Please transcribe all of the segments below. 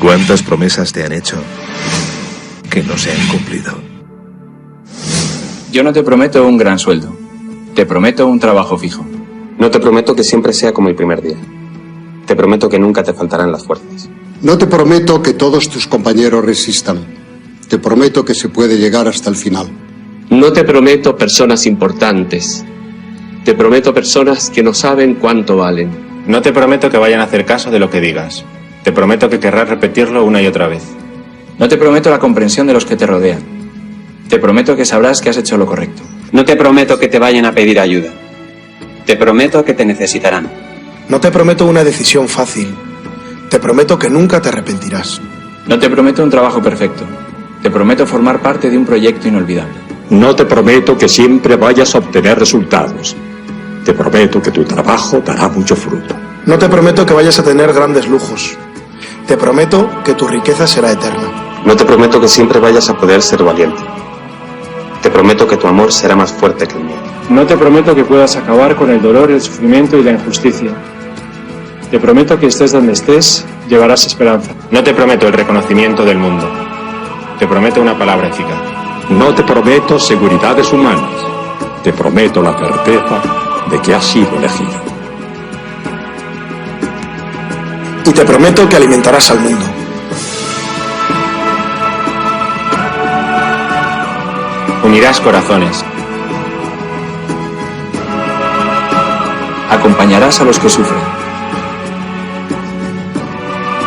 ¿Cuántas promesas te han hecho que no se han cumplido? Yo no te prometo un gran sueldo. Te prometo un trabajo fijo. No te prometo que siempre sea como el primer día. Te prometo que nunca te faltarán las fuerzas. No te prometo que todos tus compañeros resistan. Te prometo que se puede llegar hasta el final. No te prometo personas importantes. Te prometo personas que no saben cuánto valen. No te prometo que vayan a hacer caso de lo que digas. Te prometo que querrás repetirlo una y otra vez. No te prometo la comprensión de los que te rodean. Te prometo que sabrás que has hecho lo correcto. No te prometo que te vayan a pedir ayuda. Te prometo que te necesitarán. No te prometo una decisión fácil. Te prometo que nunca te arrepentirás. No te prometo un trabajo perfecto. Te prometo formar parte de un proyecto inolvidable. No te prometo que siempre vayas a obtener resultados. Te prometo que tu trabajo dará mucho fruto. No te prometo que vayas a tener grandes lujos. Te prometo que tu riqueza será eterna. No te prometo que siempre vayas a poder ser valiente. Te prometo que tu amor será más fuerte que el mío. No te prometo que puedas acabar con el dolor, el sufrimiento y la injusticia. Te prometo que estés donde estés, llevarás esperanza. No te prometo el reconocimiento del mundo. Te prometo una palabra eficaz. No te prometo seguridades humanas. Te prometo la certeza de que has sido elegido. Y te prometo que alimentarás al mundo. Unirás corazones. Acompañarás a los que sufren.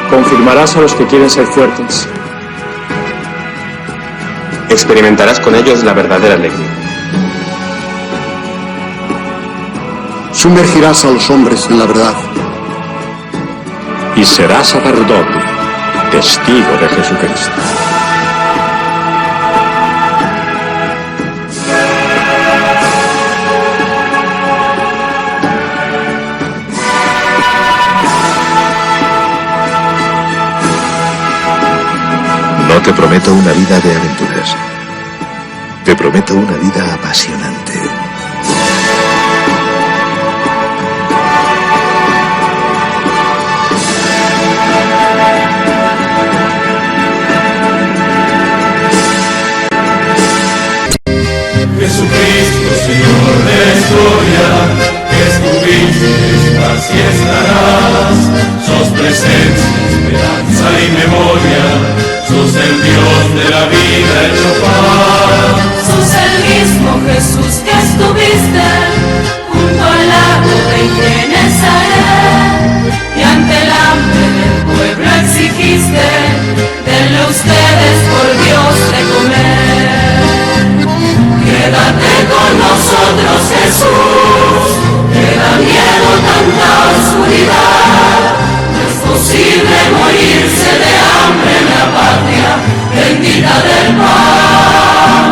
Confirmarás a los que quieren ser fuertes. Experimentarás con ellos la verdadera alegría. Sumergirás a los hombres en la verdad. Y serás sacerdote, testigo de Jesucristo. No te prometo una vida de aventuras. Te prometo una vida apasionante. Jesucristo, Señor de la historia, que estuviste, estás y estarás. Sos presencia, esperanza y memoria. Sos el Dios de la vida hecho paz. Sos el mismo Jesús que estuviste junto al lago de Genezaret, y ante el hambre del pueblo exigiste, denle ustedes por Dios de comer. Quédate con nosotros, Jesús, que da miedo tanta oscuridad. No es posible morirse de hambre en la patria bendita del pan.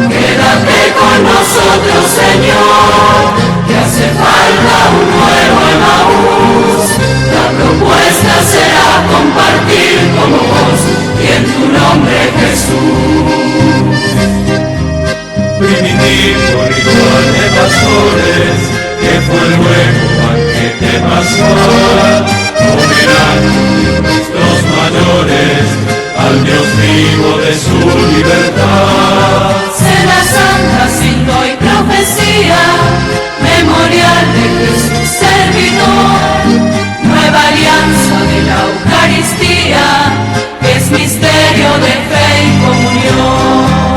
Quédate con nosotros, Señor, que hace falta un nuevo Emaús. La propuesta será compartir como vos y en tu nombre, Jesús. Primitivo ritual de pastores, que fue luego banquete pascual, homenaje de nuestros mayores al Dios vivo de su libertad. Cena santa, signo y profecía, memorial de Jesús servidor, nueva alianza de la Eucaristía, que es misterio de fe y comunión.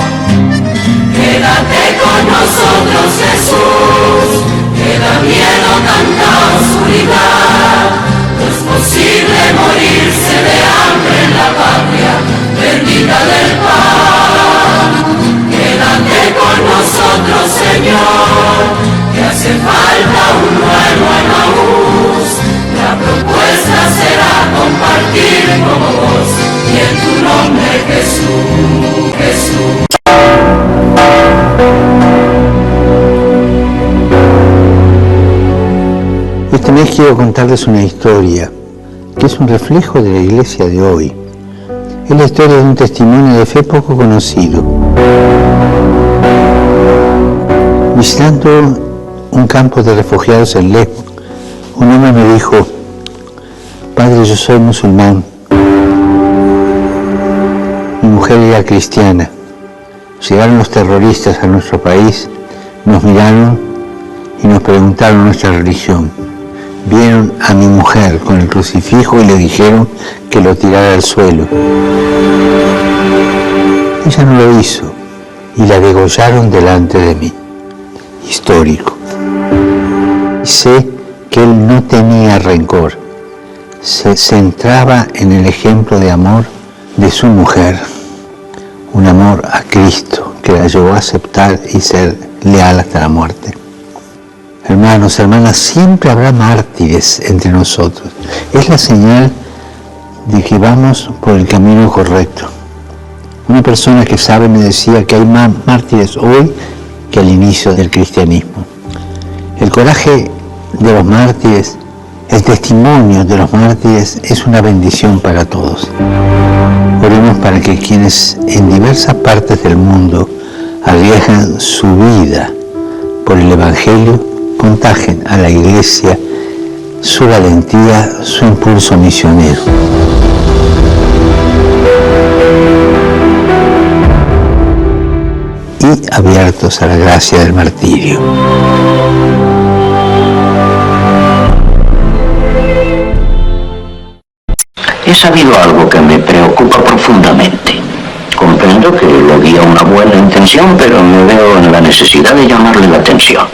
Quédate con nosotros, Jesús, que da miedo tanta oscuridad. No es posible morirse de hambre en la patria bendita del pan. Quédate con nosotros, Señor, que hace falta un nuevo Emaús. La propuesta será compartir como vos y en tu nombre, Jesús, Jesús. Este mes quiero contarles una historia que es un reflejo de la iglesia de hoy. Es la historia de un testimonio de fe poco conocido. Visitando un campo de refugiados en Lesbos, un hombre me dijo: Padre, yo soy musulmán, mujer era cristiana. Llegaron los terroristas a nuestro país, nos miraron y nos preguntaron nuestra religión. Vieron a mi mujer con el crucifijo y le dijeron que lo tirara al suelo. Ella no lo hizo y la degollaron delante de mí. Histórico. Sé que él no tenía rencor. Se centraba en el ejemplo de amor de su mujer. Un amor a Cristo que la llevó a aceptar y ser leal hasta la muerte. Hermanos, hermanas, siempre habrá mártires entre nosotros. Es la señal de que vamos por el camino correcto. Una persona que sabe me decía que hay más mártires hoy que al inicio del cristianismo. El coraje de los mártires, el testimonio de los mártires es una bendición para todos. Oremos para que quienes en diversas partes del mundo arriesgan su vida por el Evangelio contagien a la Iglesia su valentía, su impulso misionero. Y abiertos a la gracia del martirio. He sabido algo que me preocupa profundamente. Comprendo que lo guía una buena intención, pero me veo en la necesidad de llamarle la atención.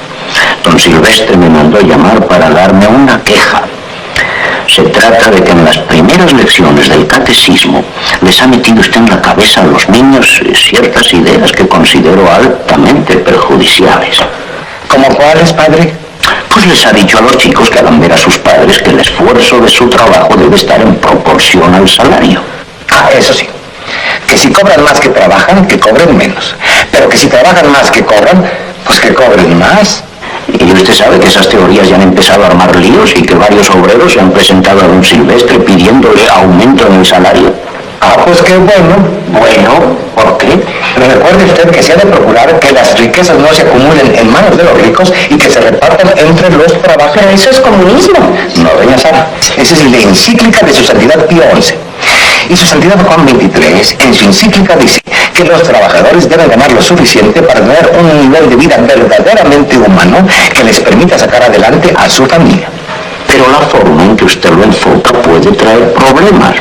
Don Silvestre me mandó llamar para darme una queja. Se trata de que en las primeras lecciones del catecismo les ha metido usted en la cabeza a los niños ciertas ideas que considero altamente perjudiciales. ¿Cómo cuáles, padre? Pues les ha dicho a los chicos que hagan ver a sus padres que el esfuerzo de su trabajo debe estar en proporción al salario. Ah, eso sí. Que si cobran más que trabajan, que cobren menos. Pero que si trabajan más que cobran, pues que cobren más. Y usted sabe que esas teorías ya han empezado a armar líos y que varios obreros se han presentado a don Silvestre pidiéndole aumento en el salario. Ah, pues qué bueno. Bueno, ¿por qué? Pero recuerde usted que se ha de procurar que las riquezas no se acumulen en manos de los ricos y que se repartan entre los trabajadores. Pero eso es comunismo. No, doña Sara. Esa es la encíclica de su santidad Pío XI. Y su santidad Juan XXIII, en su encíclica, dice que los trabajadores deben ganar lo suficiente para tener un nivel de vida verdaderamente humano que les permita sacar adelante a su familia. Pero la forma en que usted lo enfoca puede traer problemas.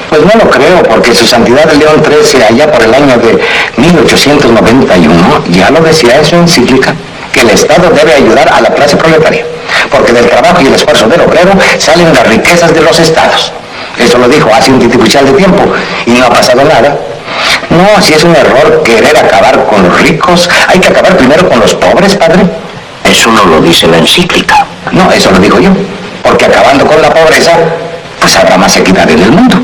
Pues no lo creo, porque su santidad León XIII, allá por el año de 1891, ya lo decía en su encíclica, que el Estado debe ayudar a la clase proletaria, porque del trabajo y el esfuerzo del obrero salen las riquezas de los estados. Eso lo dijo hace un titipuchal de tiempo y no ha pasado nada. No, si es un error querer acabar con los ricos, hay que acabar primero con los pobres, padre. Eso no lo dice la encíclica. No, eso lo digo yo, porque acabando con la pobreza, pues habrá más equidad en el mundo.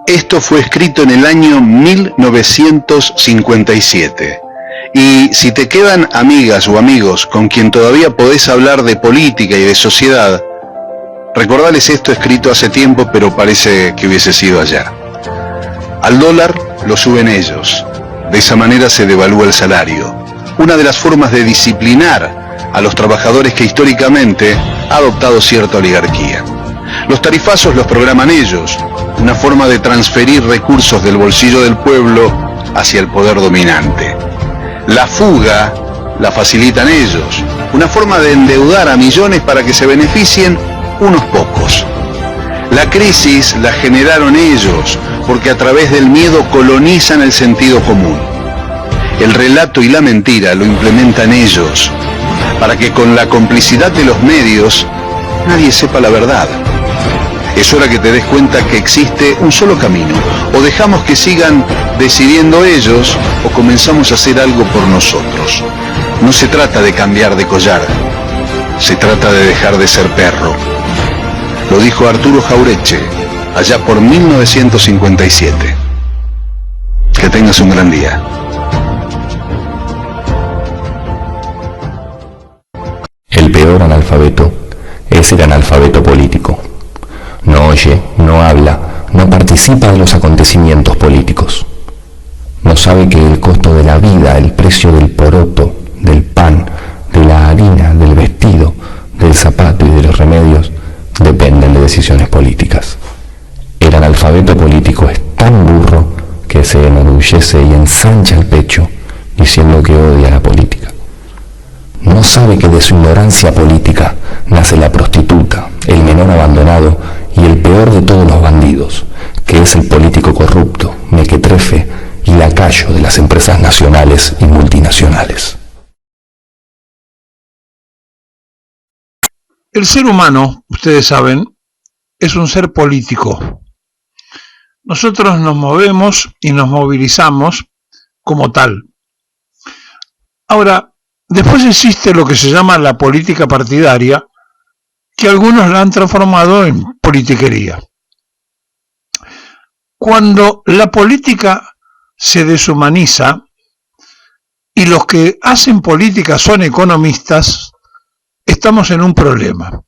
Esto fue escrito en el año 1957. Y si te quedan amigas o amigos con quien todavía podés hablar de política y de sociedad, recordales esto escrito hace tiempo, pero parece que hubiese sido ayer. Al dólar lo suben ellos. De esa manera se devalúa el salario. Una de las formas de disciplinar a los trabajadores que históricamente ha adoptado cierta oligarquía. Los tarifazos los programan ellos. Una forma de transferir recursos del bolsillo del pueblo hacia el poder dominante. La fuga la facilitan ellos, una forma de endeudar a millones para que se beneficien unos pocos. La crisis la generaron ellos, porque a través del miedo colonizan el sentido común. El relato y la mentira lo implementan ellos, para que con la complicidad de los medios nadie sepa la verdad. Es hora que te des cuenta que existe un solo camino. O dejamos que sigan decidiendo ellos, o comenzamos a hacer algo por nosotros. No se trata de cambiar de collar, se trata de dejar de ser perro. Lo dijo Arturo Jauretche, allá por 1957. Que tengas un gran día. El peor analfabeto es el analfabeto político. No oye, no habla, no participa de los acontecimientos políticos. No sabe que el costo de la vida, el precio del poroto, del pan, de la harina, del vestido, del zapato y de los remedios dependen de decisiones políticas. enorgullece y ensancha el pecho diciendo que odia la política. No sabe que de su ignorancia política nace la prostituta, el menor abandonado y el peor de todos los bandidos, que es el político corrupto, mequetrefe y lacayo de las empresas nacionales y multinacionales. El ser humano, ustedes saben, es un ser político. Nosotros nos movemos y nos movilizamos como tal. Ahora, después existe lo que se llama la política partidaria, que algunos la han transformado en politiquería. Cuando la política se deshumaniza y los que hacen política son economistas, estamos en un problema.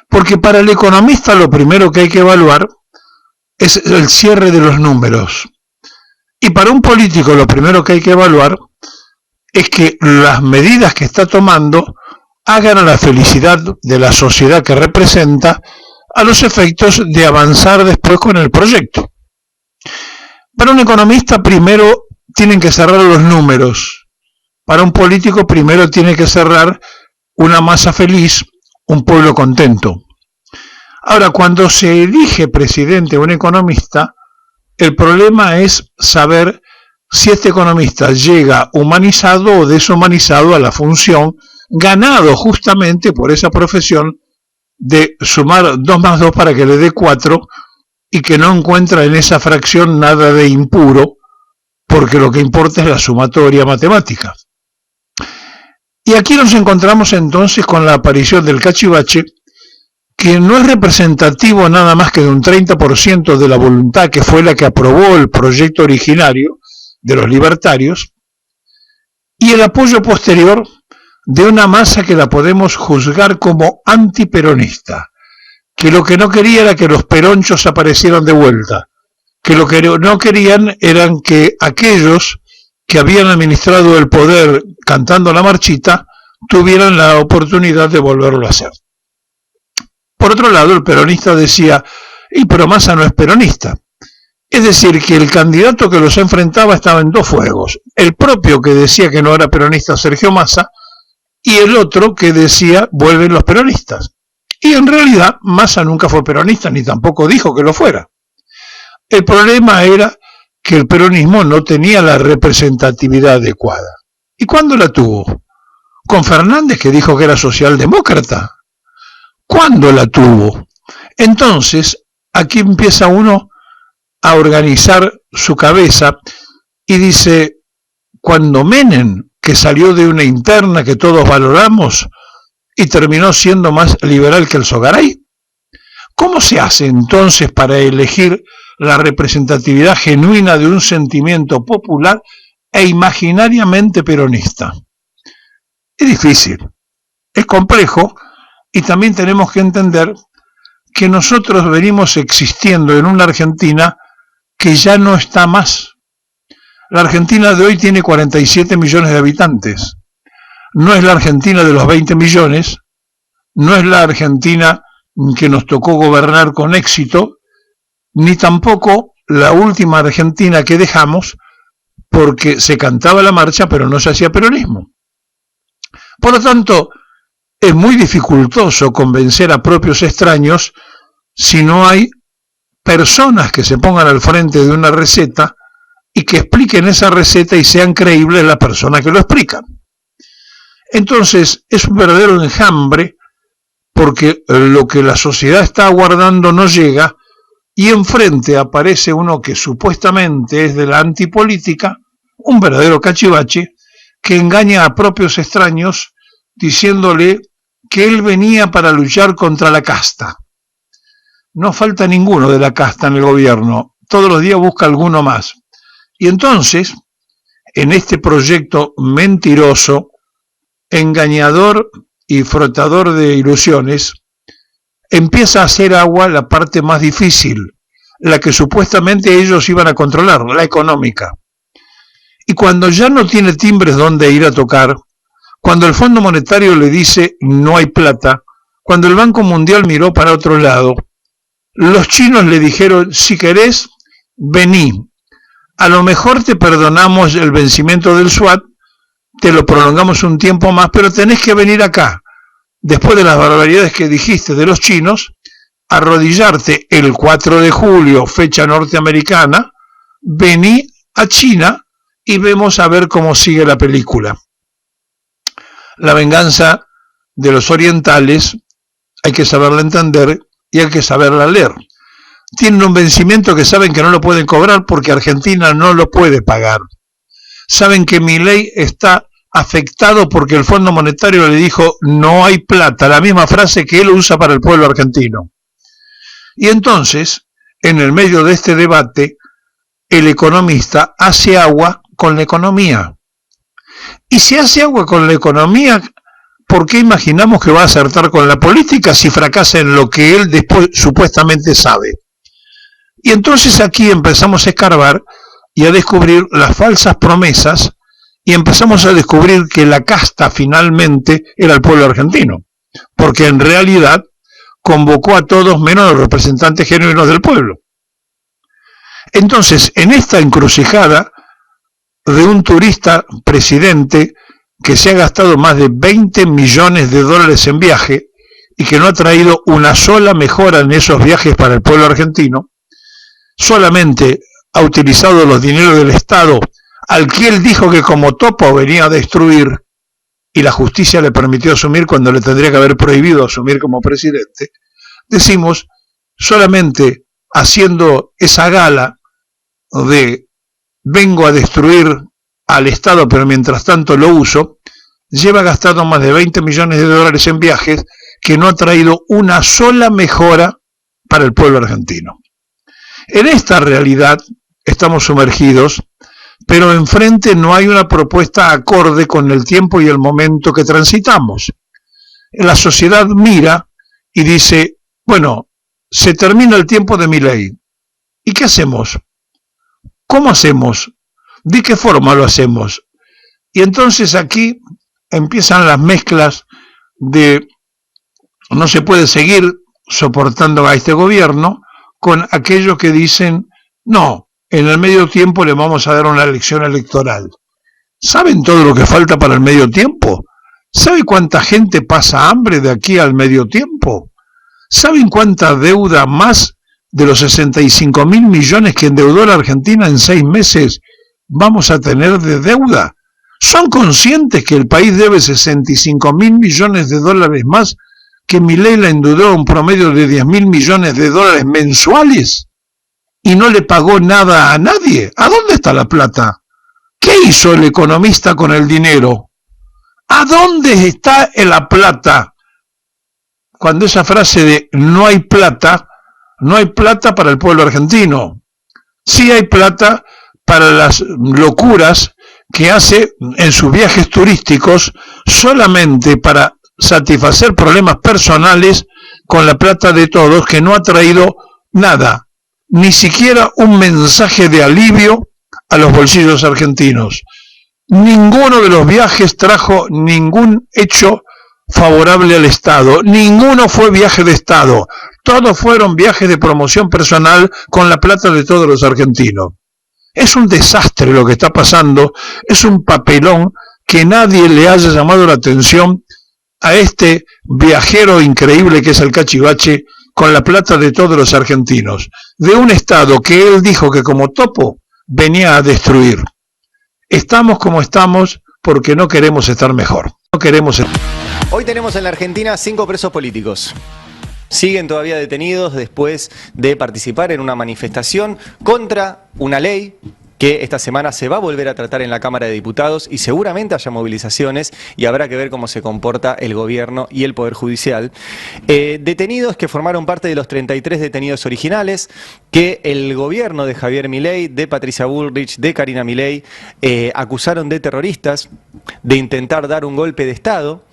Porque para el economista lo primero que hay que evaluar es el cierre de los números. Y para un político lo primero que hay que evaluar es que las medidas que está tomando hagan a la felicidad de la sociedad que representa a los efectos de avanzar después con el proyecto. Para un economista primero tienen que cerrar los números. Para un político primero tiene que cerrar una masa feliz, un pueblo contento. Ahora, cuando se elige presidente un economista, el problema es saber si este economista llega humanizado o deshumanizado a la función, ganado justamente por esa profesión de sumar 2 más 2 para que le dé 4 y que no encuentra en esa fracción nada de impuro, porque lo que importa es la sumatoria matemática. Y aquí nos encontramos entonces con la aparición del cachivache, que no es representativo nada más que de un 30% de la voluntad que fue la que aprobó el proyecto originario de los libertarios, y el apoyo posterior de una masa que la podemos juzgar como antiperonista, que lo que no quería era que los peronchos aparecieran de vuelta, que lo que no querían eran que aquellos que habían administrado el poder cantando la marchita tuvieran la oportunidad de volverlo a hacer. Por otro lado, el peronista decía, pero Massa no es peronista. Es decir, que el candidato que los enfrentaba estaba en 2 fuegos. El propio que decía que no era peronista, Sergio Massa, y el otro que decía, vuelven los peronistas. Y en realidad, Massa nunca fue peronista, ni tampoco dijo que lo fuera. El problema era que el peronismo no tenía la representatividad adecuada. ¿Y cuándo la tuvo? Con Fernández, que dijo que era socialdemócrata. ¿Cuándo la tuvo? Entonces, aquí empieza uno a organizar su cabeza y dice, cuando Menem, que salió de una interna que todos valoramos y terminó siendo más liberal que el Sogaray, ¿cómo se hace entonces para elegir la representatividad genuina de un sentimiento popular e imaginariamente peronista? Es difícil, es complejo, y también tenemos que entender que nosotros venimos existiendo en una Argentina que ya no está más. La Argentina de hoy tiene 47 millones de habitantes. No es la Argentina de los 20 millones, no es la Argentina que nos tocó gobernar con éxito, ni tampoco la última Argentina que dejamos porque se cantaba la marcha pero no se hacía peronismo. Por lo tanto, es muy dificultoso convencer a propios extraños si no hay personas que se pongan al frente de una receta y que expliquen esa receta y sean creíbles las personas que lo explican. Entonces, es un verdadero enjambre porque lo que la sociedad está aguardando no llega y enfrente aparece uno que supuestamente es de la antipolítica, un verdadero cachivache, que engaña a propios extraños diciéndole que él venía para luchar contra la casta. No falta ninguno de la casta en el gobierno, todos los días busca alguno más. Y entonces, en este proyecto mentiroso, engañador y frotador de ilusiones, empieza a hacer agua la parte más difícil, la que supuestamente ellos iban a controlar, la económica. Y cuando ya no tiene timbres donde ir a tocar, cuando el Fondo Monetario le dice no hay plata, cuando el Banco Mundial miró para otro lado, los chinos le dijeron, si querés, vení, a lo mejor te perdonamos el vencimiento del SWAT, te lo prolongamos un tiempo más, pero tenés que venir acá, después de las barbaridades que dijiste de los chinos, arrodillarte el 4 de julio, fecha norteamericana, vení a China y vemos a ver cómo sigue la película. La venganza de los orientales hay que saberla entender y hay que saberla leer. Tienen un vencimiento que saben que no lo pueden cobrar porque Argentina no lo puede pagar. Saben que Milei está afectado porque el Fondo Monetario le dijo no hay plata, la misma frase que él usa para el pueblo argentino. Y entonces, en el medio de este debate, el economista hace agua con la economía. Y si hace agua con la economía, ¿por qué imaginamos que va a acertar con la política si fracasa en lo que él después supuestamente sabe? Y entonces aquí empezamos a escarbar y a descubrir las falsas promesas y empezamos a descubrir que la casta finalmente era el pueblo argentino, porque en realidad convocó a todos menos a los representantes genuinos del pueblo. Entonces, en esta encrucijada de un turista presidente que se ha gastado más de 20 millones de dólares en viaje y que no ha traído una sola mejora en esos viajes para el pueblo argentino, solamente ha utilizado los dineros del Estado al que él dijo que como topo venía a destruir y la justicia le permitió asumir cuando le tendría que haber prohibido asumir como presidente, decimos, solamente haciendo esa gala de vengo a destruir al Estado pero mientras tanto lo uso, lleva gastado más de 20 millones de dólares en viajes que no ha traído una sola mejora para el pueblo argentino. En esta realidad estamos sumergidos, pero enfrente no hay una propuesta acorde con el tiempo y el momento que transitamos. La sociedad mira y dice, bueno, se termina el tiempo de Milei. ¿Y qué hacemos? ¿Cómo hacemos? ¿De qué forma lo hacemos? Y entonces aquí empiezan las mezclas de no se puede seguir soportando a este gobierno con aquellos que dicen, no, en el medio tiempo le vamos a dar una elección electoral. ¿Saben todo lo que falta para el medio tiempo? ¿Saben cuánta gente pasa hambre de aquí al medio tiempo? ¿Saben cuánta deuda más de los 65.000 millones que endeudó la Argentina en 6 meses vamos a tener de deuda? ¿Son conscientes que el país debe 65.000 millones de dólares más que Milei la endeudó a un promedio de 10.000 millones de dólares mensuales y no le pagó nada a nadie? ¿A dónde está la plata? ¿Qué hizo el economista con el dinero? ¿A dónde está la plata? Cuando esa frase de no hay plata para el pueblo argentino. Sí hay plata para las locuras que hace en sus viajes turísticos solamente para satisfacer problemas personales con la plata de todos, que no ha traído nada, ni siquiera un mensaje de alivio a los bolsillos argentinos. Ninguno de los viajes trajo ningún hecho favorable al Estado, ninguno fue viaje de Estado, todos fueron viajes de promoción personal con la plata de todos los argentinos. Es un desastre lo que está pasando, es un papelón que nadie le haya llamado la atención a este viajero increíble que es el Cachivache con la plata de todos los argentinos, de un Estado que él dijo que como topo venía a destruir. Estamos como estamos porque no queremos estar mejor. Hoy tenemos en la Argentina 5 presos políticos. Siguen todavía detenidos después de participar en una manifestación contra una ley que esta semana se va a volver a tratar en la Cámara de Diputados y seguramente haya movilizaciones y habrá que ver cómo se comporta el gobierno y el Poder Judicial. Detenidos que formaron parte de los 33 detenidos originales que el gobierno de Javier Milei, de Patricia Bullrich, de Karina Milei acusaron de terroristas, de intentar dar un golpe de Estado,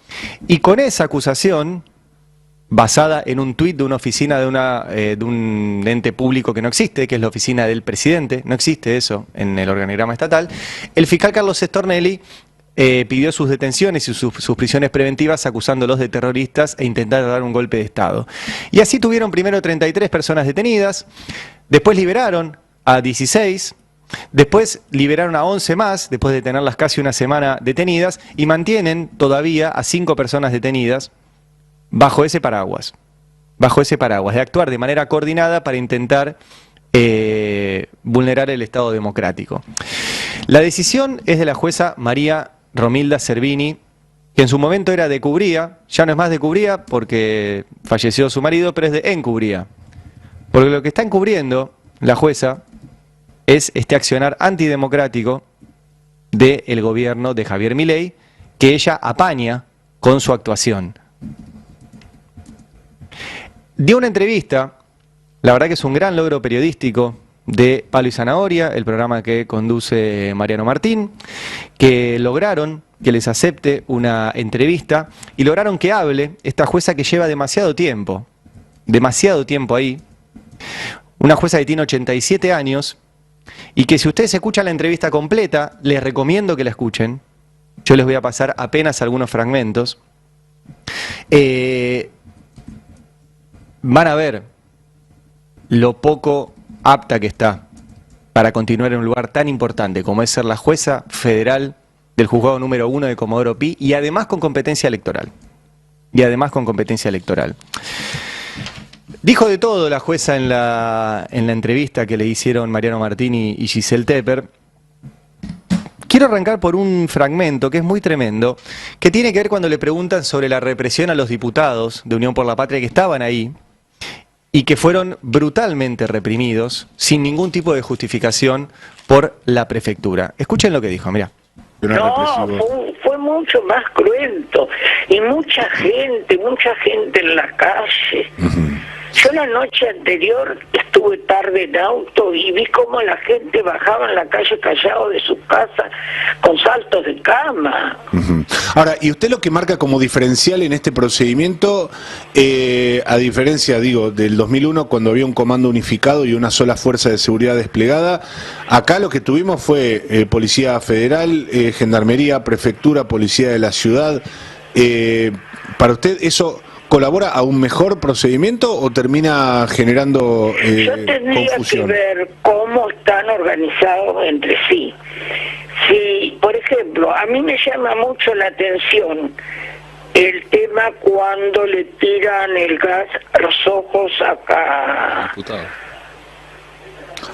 y con esa acusación, basada en un tuit de una oficina de un ente público que no existe, que es la oficina del presidente, no existe eso en el organigrama estatal, el fiscal Carlos Stornelli pidió sus detenciones y sus prisiones preventivas acusándolos de terroristas e intentar dar un golpe de Estado. Y así tuvieron primero 33 personas detenidas, después liberaron a 16, Después liberaron a 11 más, después de tenerlas casi una semana detenidas, y mantienen todavía a 5 personas detenidas bajo ese paraguas, de actuar de manera coordinada para intentar vulnerar el Estado democrático. La decisión es de la jueza María Romilda Servini, que en su momento era de Cubría, ya no es más de Cubría porque falleció su marido, pero es de Encubría. Porque lo que está encubriendo la jueza es este accionar antidemocrático del gobierno de Javier Milei, que ella apaña con su actuación. Dio una entrevista, la verdad que es un gran logro periodístico de Palo y Zanahoria, el programa que conduce Mariano Martín, que lograron que les acepte una entrevista y lograron que hable esta jueza que lleva demasiado tiempo ahí, una jueza que tiene 87 años y que si ustedes escuchan la entrevista completa, les recomiendo que la escuchen. Yo les voy a pasar apenas algunos fragmentos. Van a ver lo poco apta que está para continuar en un lugar tan importante como es ser la jueza federal del juzgado número 1 de Comodoro Pi y además con competencia electoral. Dijo de todo la jueza en la entrevista que le hicieron Mariano Martín y Giselle Tepper. Quiero arrancar por un fragmento que es muy tremendo, que tiene que ver cuando le preguntan sobre la represión a los diputados de Unión por la Patria que estaban ahí y que fueron brutalmente reprimidos sin ningún tipo de justificación por la prefectura. Escuchen lo que dijo, mirá. No, fue mucho más cruento y mucha gente en la calle. Yo la noche anterior estuve tarde en auto y vi cómo la gente bajaba en la calle callado de su casa con saltos de cama. Ahora, ¿y usted lo que marca como diferencial en este procedimiento, a diferencia, digo, del 2001 cuando había un comando unificado y una sola fuerza de seguridad desplegada, acá lo que tuvimos fue Policía Federal, Gendarmería, Prefectura, Policía de la Ciudad? ¿Para usted eso colabora a un mejor procedimiento o termina generando Yo tendría confusión? que ver cómo están organizados entre sí. Si, por ejemplo, a mí me llama mucho la atención el tema cuando le tiran el gas a los ojos acá.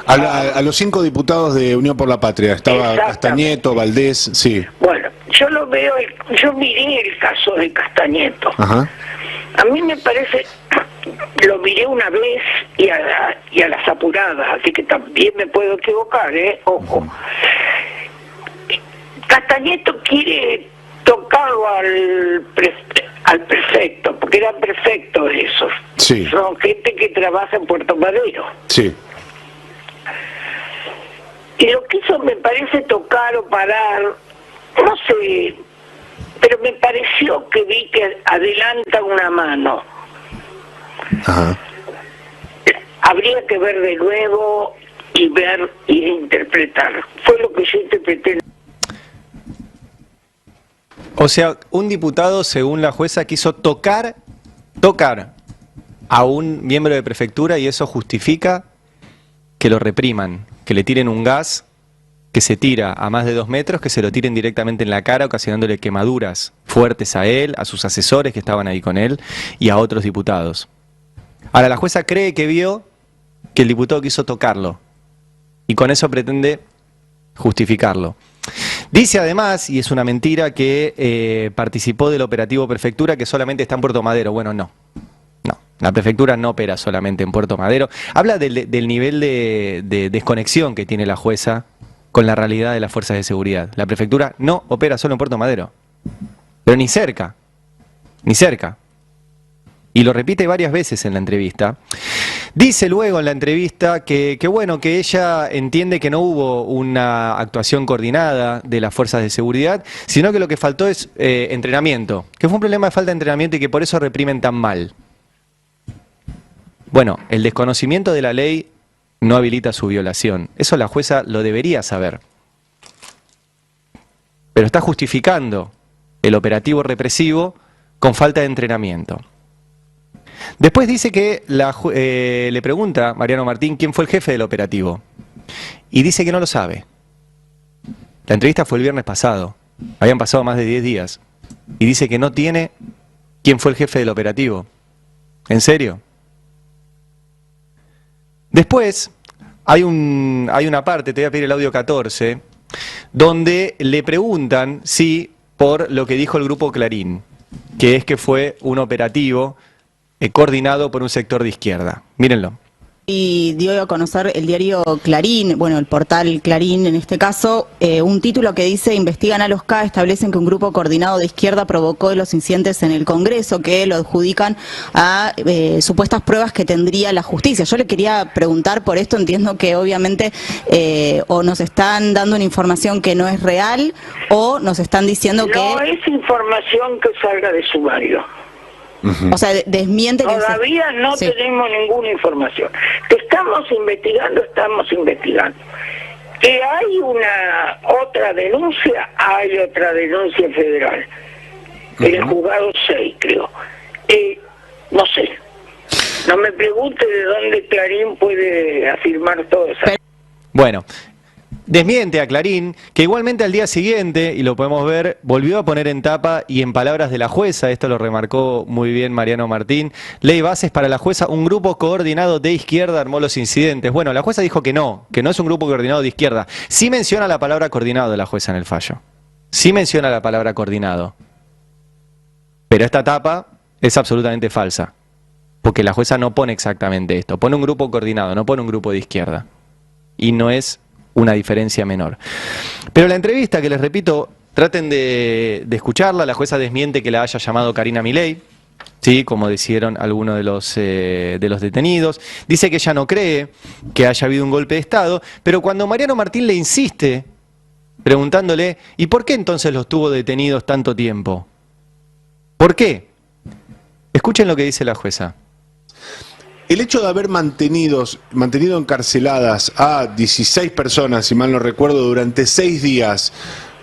A los 5 diputados de Unión por la Patria, estaba Castañeto, Valdés, sí. Bueno, yo lo veo, yo miré el caso de Castañeto. Ajá. A mí me parece, lo miré una vez y a las apuradas, así que también me puedo equivocar, ojo. Castañeto quiere tocarlo al prefecto, porque eran prefectos esos. Sí. Son gente que trabaja en Puerto Madero. Sí. Y lo que hizo me parece tocar o parar, no sé, pero me pareció que vi que adelanta una mano. Ajá. Habría que ver de nuevo y ver y interpretar. Fue lo que yo interpreté. O sea, un diputado, según la jueza, quiso tocar a un miembro de prefectura y eso justifica que lo repriman, que le tiren un gas que se tira a más de 2 metros, que se lo tiren directamente en la cara, ocasionándole quemaduras fuertes a él, a sus asesores que estaban ahí con él y a otros diputados. Ahora, la jueza cree que vio que el diputado quiso tocarlo y con eso pretende justificarlo. Dice además, y es una mentira, que participó del operativo Prefectura que solamente está en Puerto Madero. Bueno, no. La prefectura no opera solamente en Puerto Madero. Habla del nivel de desconexión que tiene la jueza con la realidad de las fuerzas de seguridad. La prefectura no opera solo en Puerto Madero, pero ni cerca. Y lo repite varias veces en la entrevista. Dice luego en la entrevista que bueno, que ella entiende que no hubo una actuación coordinada de las fuerzas de seguridad, sino que lo que faltó es entrenamiento, que fue un problema de falta de entrenamiento y que por eso reprimen tan mal. Bueno, el desconocimiento de la ley no habilita su violación. Eso la jueza lo debería saber. Pero está justificando el operativo represivo con falta de entrenamiento. Después dice que le pregunta Mariano Martín quién fue el jefe del operativo. Y dice que no lo sabe. La entrevista fue el viernes pasado. Habían pasado más de 10 días. Y dice que no tiene quién fue el jefe del operativo. ¿En serio? Después, hay una parte, te voy a pedir el audio 14, donde le preguntan si por lo que dijo el grupo Clarín, que es que fue un operativo coordinado por un sector de izquierda. Mírenlo. Y dio a conocer el diario Clarín, bueno, el portal Clarín en este caso, un título que dice: investigan a los K, establecen que un grupo coordinado de izquierda provocó los incidentes en el Congreso, que lo adjudican a supuestas pruebas que tendría la justicia. Yo le quería preguntar por esto, entiendo que obviamente o nos están dando una información que no es real o nos están diciendo que... No es información que salga de sumario. O sea, desmiente que... Todavía no tenemos ninguna información. Que estamos investigando. Que hay otra denuncia federal. En el juzgado 6, creo. No sé. No me pregunte de dónde Clarín puede afirmar todo eso. Bueno, desmiente a Clarín, que igualmente al día siguiente, y lo podemos ver, volvió a poner en tapa y en palabras de la jueza, esto lo remarcó muy bien Mariano Martín, ley bases para la jueza, un grupo coordinado de izquierda armó los incidentes. Bueno, la jueza dijo que no es un grupo coordinado de izquierda. Sí menciona la palabra coordinado la jueza en el fallo. Sí menciona la palabra coordinado. Pero esta tapa es absolutamente falsa, porque la jueza no pone exactamente esto. Pone un grupo coordinado, no pone un grupo de izquierda. Y no es una diferencia menor. Pero la entrevista, que les repito, traten de escucharla. La jueza desmiente que la haya llamado Karina Milei, ¿sí? Como dijeron algunos de los detenidos. Dice que ella no cree que haya habido un golpe de Estado, pero cuando Mariano Martín le insiste, preguntándole, ¿y por qué entonces los tuvo detenidos tanto tiempo? ¿Por qué? Escuchen lo que dice la jueza. El hecho de haber mantenido encarceladas a 16 personas, si mal no recuerdo, durante 6 días,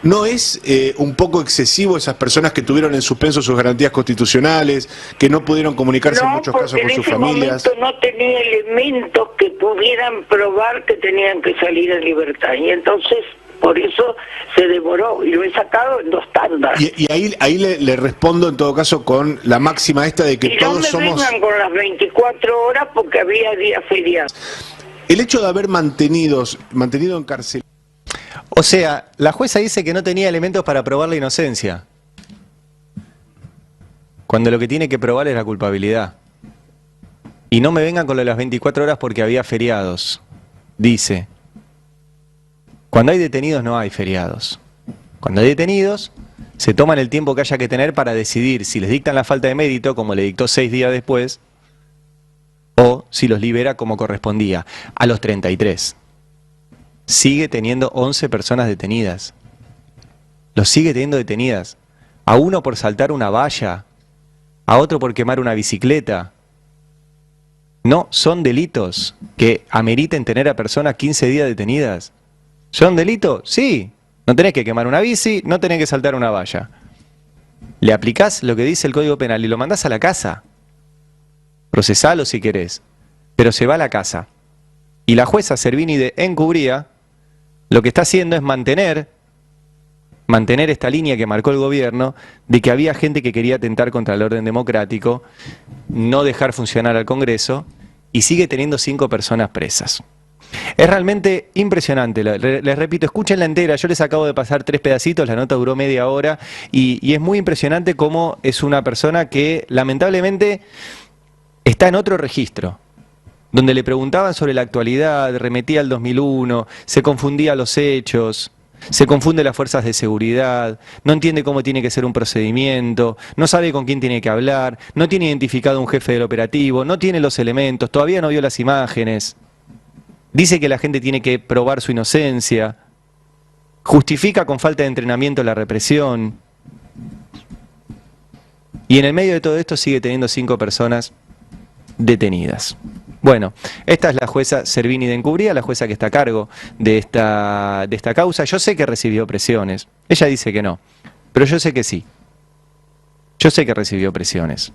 ¿no es un poco excesivo esas personas que tuvieron en suspenso sus garantías constitucionales, que no pudieron comunicarse en muchos casos con sus familias? En ese momento no tenía elementos que pudieran probar que tenían que salir en libertad, y entonces por eso se demoró, y lo he sacado en 2 tandas. Y ahí le respondo en todo caso con la máxima esta de que y todos no me somos... vengan con las 24 horas porque había días feriados. El hecho de haber mantenido encarcelados... O sea, la jueza dice que no tenía elementos para probar la inocencia, cuando lo que tiene que probar es la culpabilidad. Y no me vengan con lo de las 24 horas porque había feriados, dice. Cuando hay detenidos no hay feriados. Cuando hay detenidos, se toman el tiempo que haya que tener para decidir si les dictan la falta de mérito, como le dictó 6 días después, o si los libera como correspondía, a los 33. Sigue teniendo 11 personas detenidas. Los sigue teniendo detenidas. A uno por saltar una valla, a otro por quemar una bicicleta. No son delitos que ameriten tener a personas 15 días detenidas. ¿Son delitos? Sí. No tenés que quemar una bici, no tenés que saltar una valla. Le aplicás lo que dice el Código Penal y lo mandás a la casa. Procesalo si querés, pero se va a la casa. Y la jueza Servini de Encubría lo que está haciendo es mantener esta línea que marcó el gobierno de que había gente que quería atentar contra el orden democrático, no dejar funcionar al Congreso, y sigue teniendo 5 personas presas. Es realmente impresionante, les repito, escúchenla entera, yo les acabo de pasar 3 pedacitos, la nota duró media hora, y es muy impresionante cómo es una persona que lamentablemente está en otro registro, donde le preguntaban sobre la actualidad, remetía al 2001, se confundía los hechos, se confunde las fuerzas de seguridad, no entiende cómo tiene que ser un procedimiento, no sabe con quién tiene que hablar, no tiene identificado un jefe del operativo, no tiene los elementos, todavía no vio las imágenes. Dice que la gente tiene que probar su inocencia, justifica con falta de entrenamiento la represión, y en el medio de todo esto sigue teniendo 5 personas detenidas. Bueno, esta es la jueza Servini de Encubría, la jueza que está a cargo de esta causa. Yo sé que recibió presiones, ella dice que no, pero yo sé que sí. Yo sé que recibió presiones.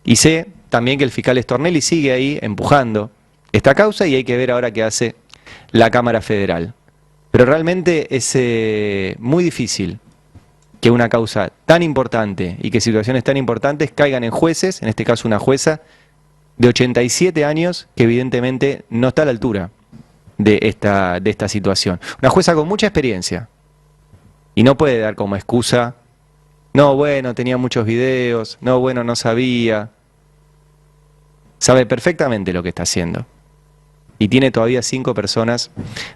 Y sé también que el fiscal Stornelli sigue ahí empujando esta causa y hay que ver ahora qué hace la Cámara Federal. Pero realmente es muy difícil que una causa tan importante y que situaciones tan importantes caigan en jueces, en este caso una jueza de 87 años que evidentemente no está a la altura de esta situación. Una jueza con mucha experiencia y no puede dar como excusa, no, bueno, tenía muchos videos, no, bueno, no sabía. Sabe perfectamente lo que está haciendo. Y tiene todavía 5 personas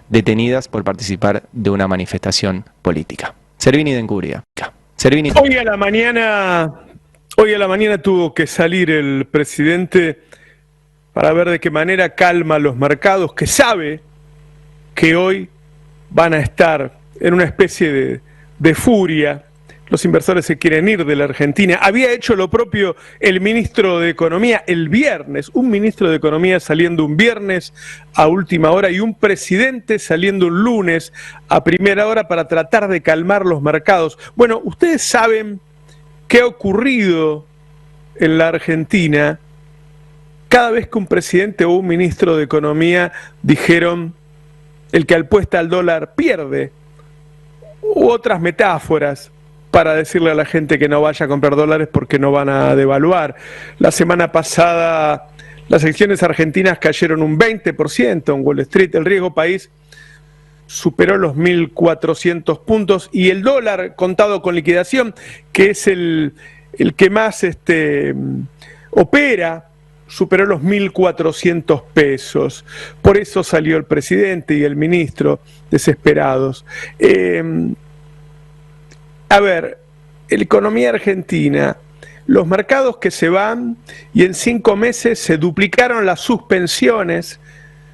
detenidas por participar de una manifestación política. Servini de Encubría. Servini. Hoy a la mañana tuvo que salir el presidente para ver de qué manera calma los mercados, que sabe que hoy van a estar en una especie de furia. Los inversores se quieren ir de la Argentina. Había hecho lo propio el ministro de Economía el viernes, un ministro de Economía saliendo un viernes a última hora y un presidente saliendo un lunes a primera hora para tratar de calmar los mercados. Bueno, ustedes saben qué ha ocurrido en la Argentina cada vez que un presidente o un ministro de Economía dijeron el que apuesta al dólar pierde, u otras metáforas para decirle a la gente que no vaya a comprar dólares porque no van a devaluar. La semana pasada las acciones argentinas cayeron un 20% en Wall Street, el riesgo país superó los 1.400 puntos y el dólar contado con liquidación, que es el que más opera, superó los 1.400 pesos. Por eso salió el presidente y el ministro desesperados. A ver, la economía argentina, los mercados que se van y en 5 meses se duplicaron las suspensiones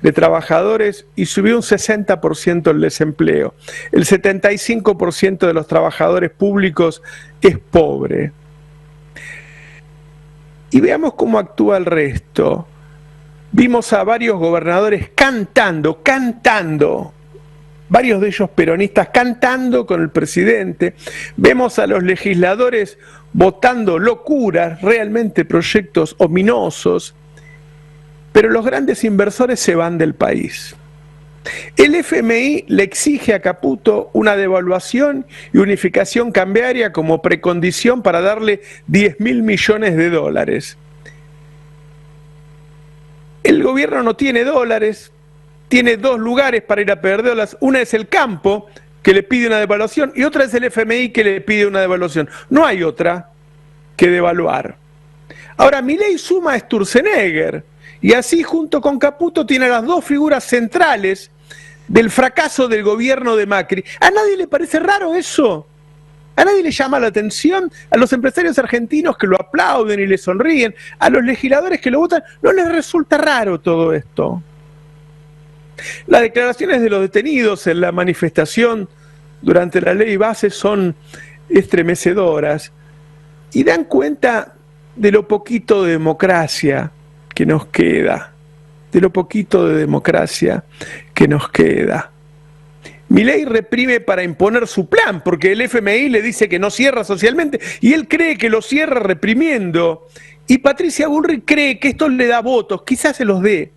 de trabajadores y subió un 60% el desempleo. El 75% de los trabajadores públicos es pobre. Y veamos cómo actúa el resto. Vimos a varios gobernadores cantando, varios de ellos peronistas cantando con el presidente. Vemos a los legisladores votando locuras, realmente proyectos ominosos, pero los grandes inversores se van del país. El FMI le exige a Caputo una devaluación y unificación cambiaria como precondición para darle 10.000 millones de dólares. El gobierno no tiene dólares, tiene 2 lugares para ir a pedir dólares. Una es el campo, que le pide una devaluación, y otra es el FMI, que le pide una devaluación. No hay otra que devaluar. Ahora, Milei suma a Sturzenegger, y así junto con Caputo tiene a las 2 figuras centrales del fracaso del gobierno de Macri. ¿A nadie le parece raro eso? ¿A nadie le llama la atención? A los empresarios argentinos que lo aplauden y le sonríen, a los legisladores que lo votan, ¿no les resulta raro todo esto? Las declaraciones de los detenidos en la manifestación durante la ley base son estremecedoras y dan cuenta de lo poquito de democracia que nos queda, Milei reprime para imponer su plan, porque el FMI le dice que no cierra socialmente y él cree que lo cierra reprimiendo. Y Patricia Bullrich cree que esto le da votos, quizás se los dé.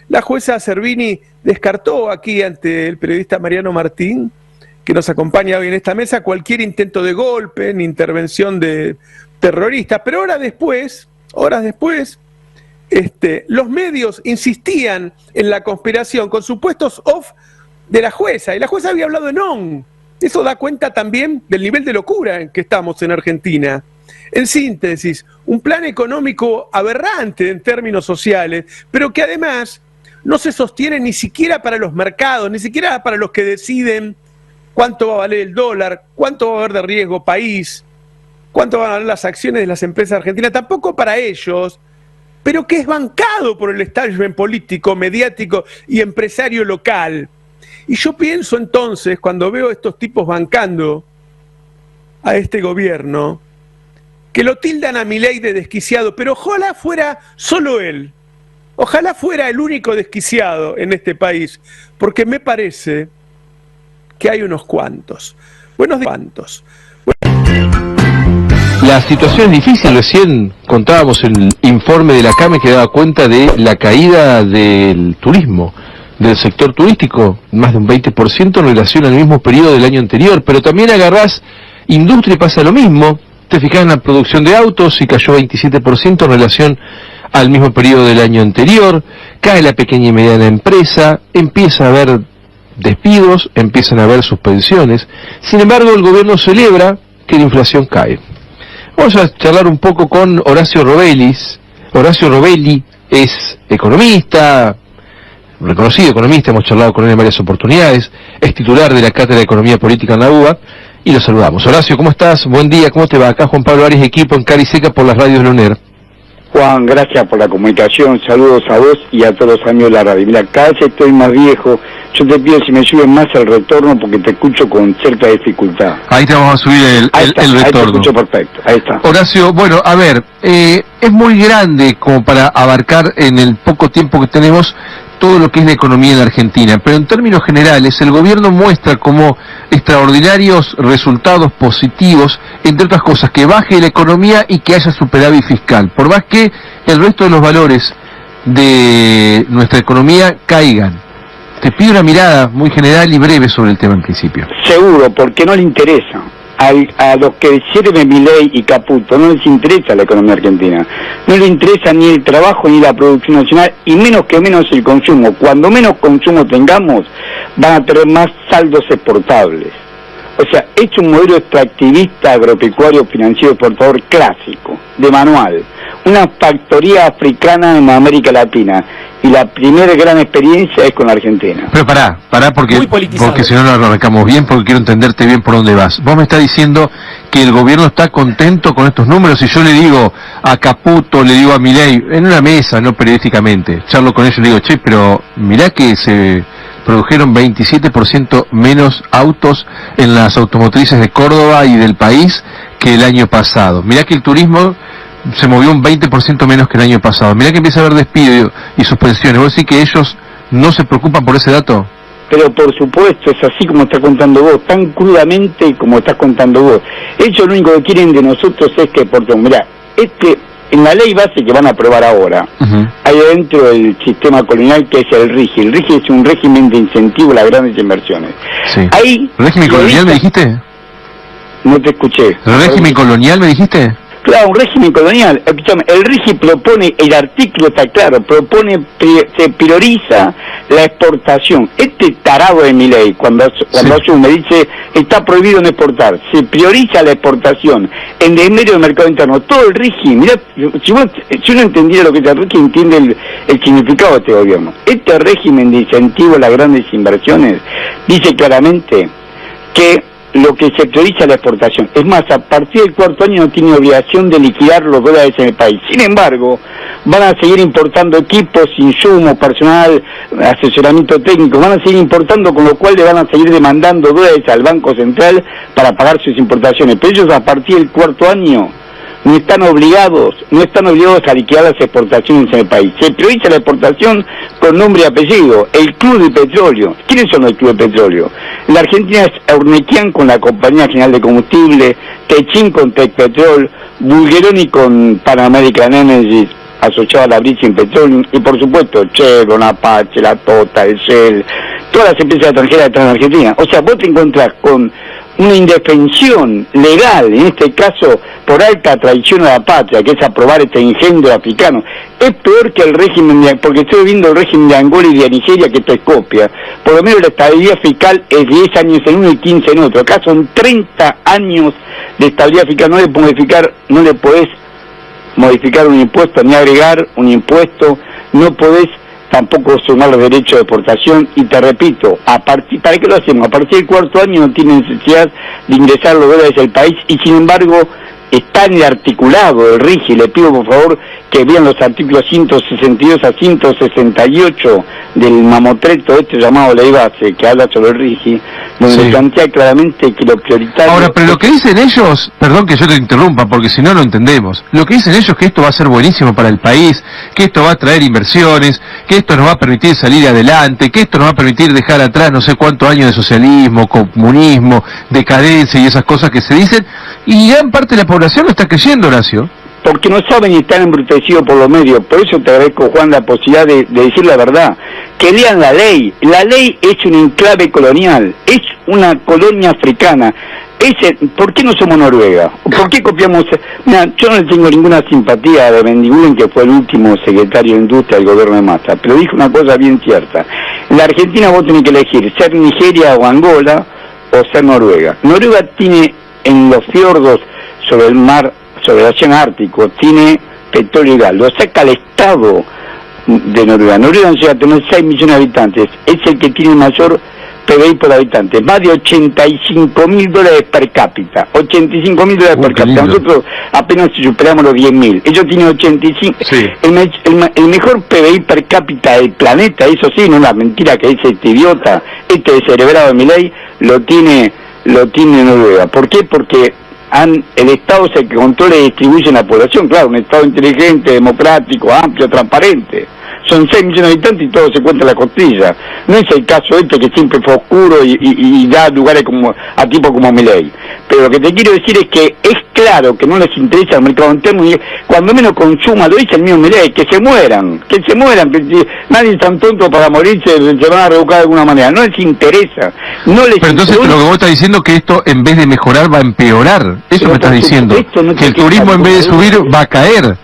La jueza Servini descartó aquí ante el periodista Mariano Martín, que nos acompaña hoy en esta mesa, cualquier intento de golpe ni intervención de terroristas. Pero horas después, los medios insistían en la conspiración con supuestos off de la jueza, y la jueza había hablado en on. Eso da cuenta también del nivel de locura en que estamos en Argentina. En síntesis, un plan económico aberrante en términos sociales, pero que además no se sostiene ni siquiera para los mercados, ni siquiera para los que deciden cuánto va a valer el dólar, cuánto va a haber de riesgo país, cuánto van a valer las acciones de las empresas argentinas, tampoco para ellos, pero que es bancado por el establishment político, mediático y empresario local. Y yo pienso entonces, cuando veo a estos tipos bancando a este gobierno, que lo tildan a Milei de desquiciado, pero ojalá fuera solo él, ojalá fuera el único desquiciado en este país, porque me parece que hay unos cuantos. La situación es difícil, recién contábamos el informe de la CAME que daba cuenta de la caída del turismo, del sector turístico, más de un 20% en relación al mismo periodo del año anterior, pero también agarrás industria y pasa lo mismo, te fijás en la producción de autos y cayó 27% en relación al mismo periodo del año anterior, cae la pequeña y mediana empresa, empieza a haber despidos, empiezan a haber suspensiones, sin embargo el gobierno celebra que la inflación cae. Vamos a charlar un poco con Horacio Robelli. Horacio Robelli es economista, reconocido economista, hemos charlado con él en varias oportunidades, es titular de la Cátedra de Economía Política en la UBA, y lo saludamos. Horacio, ¿cómo estás? Buen día, ¿cómo te va? Acá Juan Pablo Arias, equipo en Cariseca por las radios de la UNER. Juan, gracias por la comunicación, saludos a vos y a todos los amigos de la radio. Mira, cada vez estoy más viejo, yo te pido si me suben más el retorno porque te escucho con cierta dificultad. Ahí te vamos a subir el retorno. Ahí te escucho perfecto, ahí está. Horacio, bueno, a ver, es muy grande como para abarcar en el poco tiempo que tenemos todo lo que es la economía en la Argentina, pero en términos generales el gobierno muestra como extraordinarios resultados positivos, entre otras cosas, que baje la economía y que haya superávit fiscal, por más que el resto de los valores de nuestra economía caigan. Te pido una mirada muy general y breve sobre el tema en principio. Seguro, porque no le interesa. A los que sirven Milei y Caputo no les interesa la economía argentina, no les interesa ni el trabajo ni la producción nacional y menos el consumo. Cuando menos consumo tengamos van a tener más saldos exportables. O sea, es un modelo extractivista agropecuario financiero exportador clásico, de manual, una factoría africana en América Latina, y la primera gran experiencia es con la Argentina. Pero pará porque si no lo arrancamos bien, porque quiero entenderte bien por dónde vas. Vos me estás diciendo que el gobierno está contento con estos números, y yo le digo a Caputo, le digo a Milei, en una mesa, no periodísticamente, charlo con ellos y le digo, che, pero mirá que se produjeron 27% menos autos en las automotrices de Córdoba y del país que el año pasado. Mirá que el turismo se movió un 20% menos que el año pasado. Mirá que empieza a haber despido y suspensiones. ¿Vos decís que ellos no se preocupan por ese dato? Pero por supuesto, es así como estás contando vos, tan crudamente como estás contando vos. Ellos lo único que quieren de nosotros es que portemos. Mirá, en la ley base que van a aprobar ahora, hay adentro el sistema colonial que es el RIGI. El RIGI es un régimen de incentivo a las grandes inversiones. Sí. Ahí, ¿Régimen colonial me dijiste? No te escuché. ¿Régimen colonial me dijiste? Claro, un régimen colonial. Escúchame, el RIGI propone, el artículo está claro, se prioriza la exportación. Este tarado de Milei, cuando asume, dice, está prohibido no exportar. Se prioriza la exportación en desmedro del mercado interno. Todo el RIGI, mirá, si uno entendiera lo que es el RIGI, entiende el significado de este gobierno. Este régimen de incentivo a las grandes inversiones dice claramente que lo que se prioriza es la exportación. Es más, a partir del cuarto año no tiene obligación de liquidar los dólares en el país. Sin embargo, van a seguir importando equipos, insumos, personal, asesoramiento técnico, van a seguir importando, con lo cual le van a seguir demandando dólares al Banco Central para pagar sus importaciones. Pero ellos a partir del cuarto año no están obligados a liquidar las exportaciones en el país. Se prioriza la exportación con nombre y apellido. El Club de Petróleo. ¿Quiénes son el Club de Petróleo? En la Argentina es Eurnequian con la Compañía General de Combustible, Techin con Tecpetrol, Bulgeroni con Pan American Energy, asociado a la British Petroleum, y por supuesto Chevron, Apache, la Tota, el Shell, todas las empresas extranjeras que están en Argentina. O sea, vos te encontrás con una indefensión legal, en este caso por alta traición a la patria, que es aprobar este engendro africano. Es peor que el régimen porque estoy viendo el régimen de Angola y de Nigeria, que esto es copia. Por lo menos la estabilidad fiscal es 10 años en uno y 15 en otro. Acá son 30 años de estabilidad fiscal, no le podés modificar un impuesto ni agregar un impuesto, no podés tampoco sumar los derechos de exportación, y te repito, ¿para qué lo hacemos? A partir del cuarto año no tiene necesidad de ingresar los dólares al país, y sin embargo está en el articulado del RIGI. Le pido por favor que vean los artículos 162 a 168 del mamotreto llamado Ley Base, que habla sobre el RIGI, donde plantea claramente que lo prioritario... Ahora, pero lo que dicen ellos, perdón que yo te interrumpa, porque si no lo entendemos, lo que dicen ellos es que esto va a ser buenísimo para el país, que esto va a traer inversiones, que esto nos va a permitir salir adelante, que esto nos va a permitir dejar atrás no sé cuántos años de socialismo, comunismo, decadencia y esas cosas que se dicen, y gran parte de la población lo está creyendo, Horacio. porque no saben y están embrutecidos por los medios. Por eso te agradezco, Juan, la posibilidad de decir la verdad. Que lean la ley. La ley es un enclave colonial, es una colonia africana. ¿Por qué no somos Noruega? ¿Por qué copiamos? Mira, yo no le tengo ninguna simpatía de Bendiguren, que fue el último secretario de Industria del gobierno de Massa, pero dijo una cosa bien cierta. En la Argentina vos tenés que elegir ser Nigeria o Angola o ser Noruega. Noruega tiene en los fiordos sobre el mar, sobre el océano Ártico, tiene petróleo y gas. Lo saca el Estado de Noruega. Noruega llega a tener 6 millones de habitantes. Es el que tiene mayor PBI por habitante, más de $85.000 per cápita, $85.000 per cápita. Nosotros apenas superamos los 10.000, ellos tienen 85. Sí. El mejor PBI per cápita del planeta, eso sí, no es una mentira que dice este idiota, este descerebrado de Milei, lo tiene Noruega. ¿Por qué? Porque el Estado es el que controla y distribuye en la población, claro, un Estado inteligente, democrático, amplio, transparente. Son 6 millones de habitantes y todo se cuenta en la costilla. No es el caso este que siempre fue oscuro y da lugares como a tipos como Milei. Pero lo que te quiero decir es que es claro que no les interesa el mercado interno y cuando menos consuma, lo dice el mismo Milei, que se mueran, que nadie es tan tonto para morirse, se van a reeducar de alguna manera. No les interesa. Pero entonces lo que vos estás diciendo es que esto en vez de mejorar va a empeorar. Eso me estás diciendo. Que el turismo en vez de subir va a caer.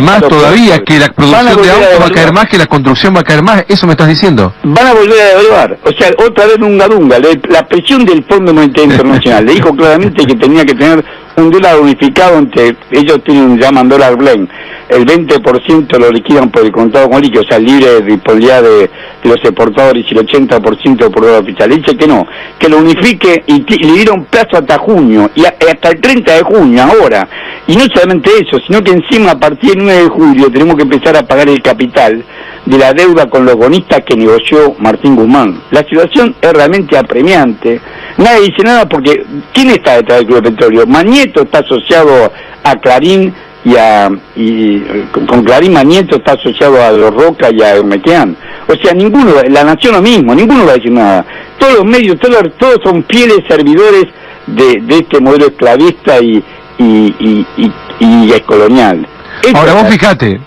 Más todavía, que la producción de autos va a caer más, que la construcción va a caer más, ¿eso me estás diciendo? Van a volver a devaluar, o sea, otra vez un gadunga, la presión del Fondo Monetario Internacional, le dijo claramente que tenía que tener un dólar unificado entre, ellos llaman dólar blend, el 20% lo liquidan por el contado con líquido, o sea, libre de disponibilidad de los exportadores y el 80% por dólar oficial. Dice que no, que lo unifique y le dieron plazo hasta junio, y hasta el 30 de junio ahora. Y no solamente eso, sino que encima a partir del 9 de julio tenemos que empezar a pagar el capital de la deuda con los bonistas que negoció Martín Guzmán. La situación es realmente apremiante. Nadie dice nada porque ¿quién está detrás del Club de Petróleo? Mañeto está asociado a Clarín con Clarín Mañeto está asociado a Los Roca y a Mequeán. O sea, ninguno, la Nación lo mismo, ninguno va a decir nada. Todos los medios, todos son fieles servidores de este modelo esclavista y colonial. Ahora vos fíjate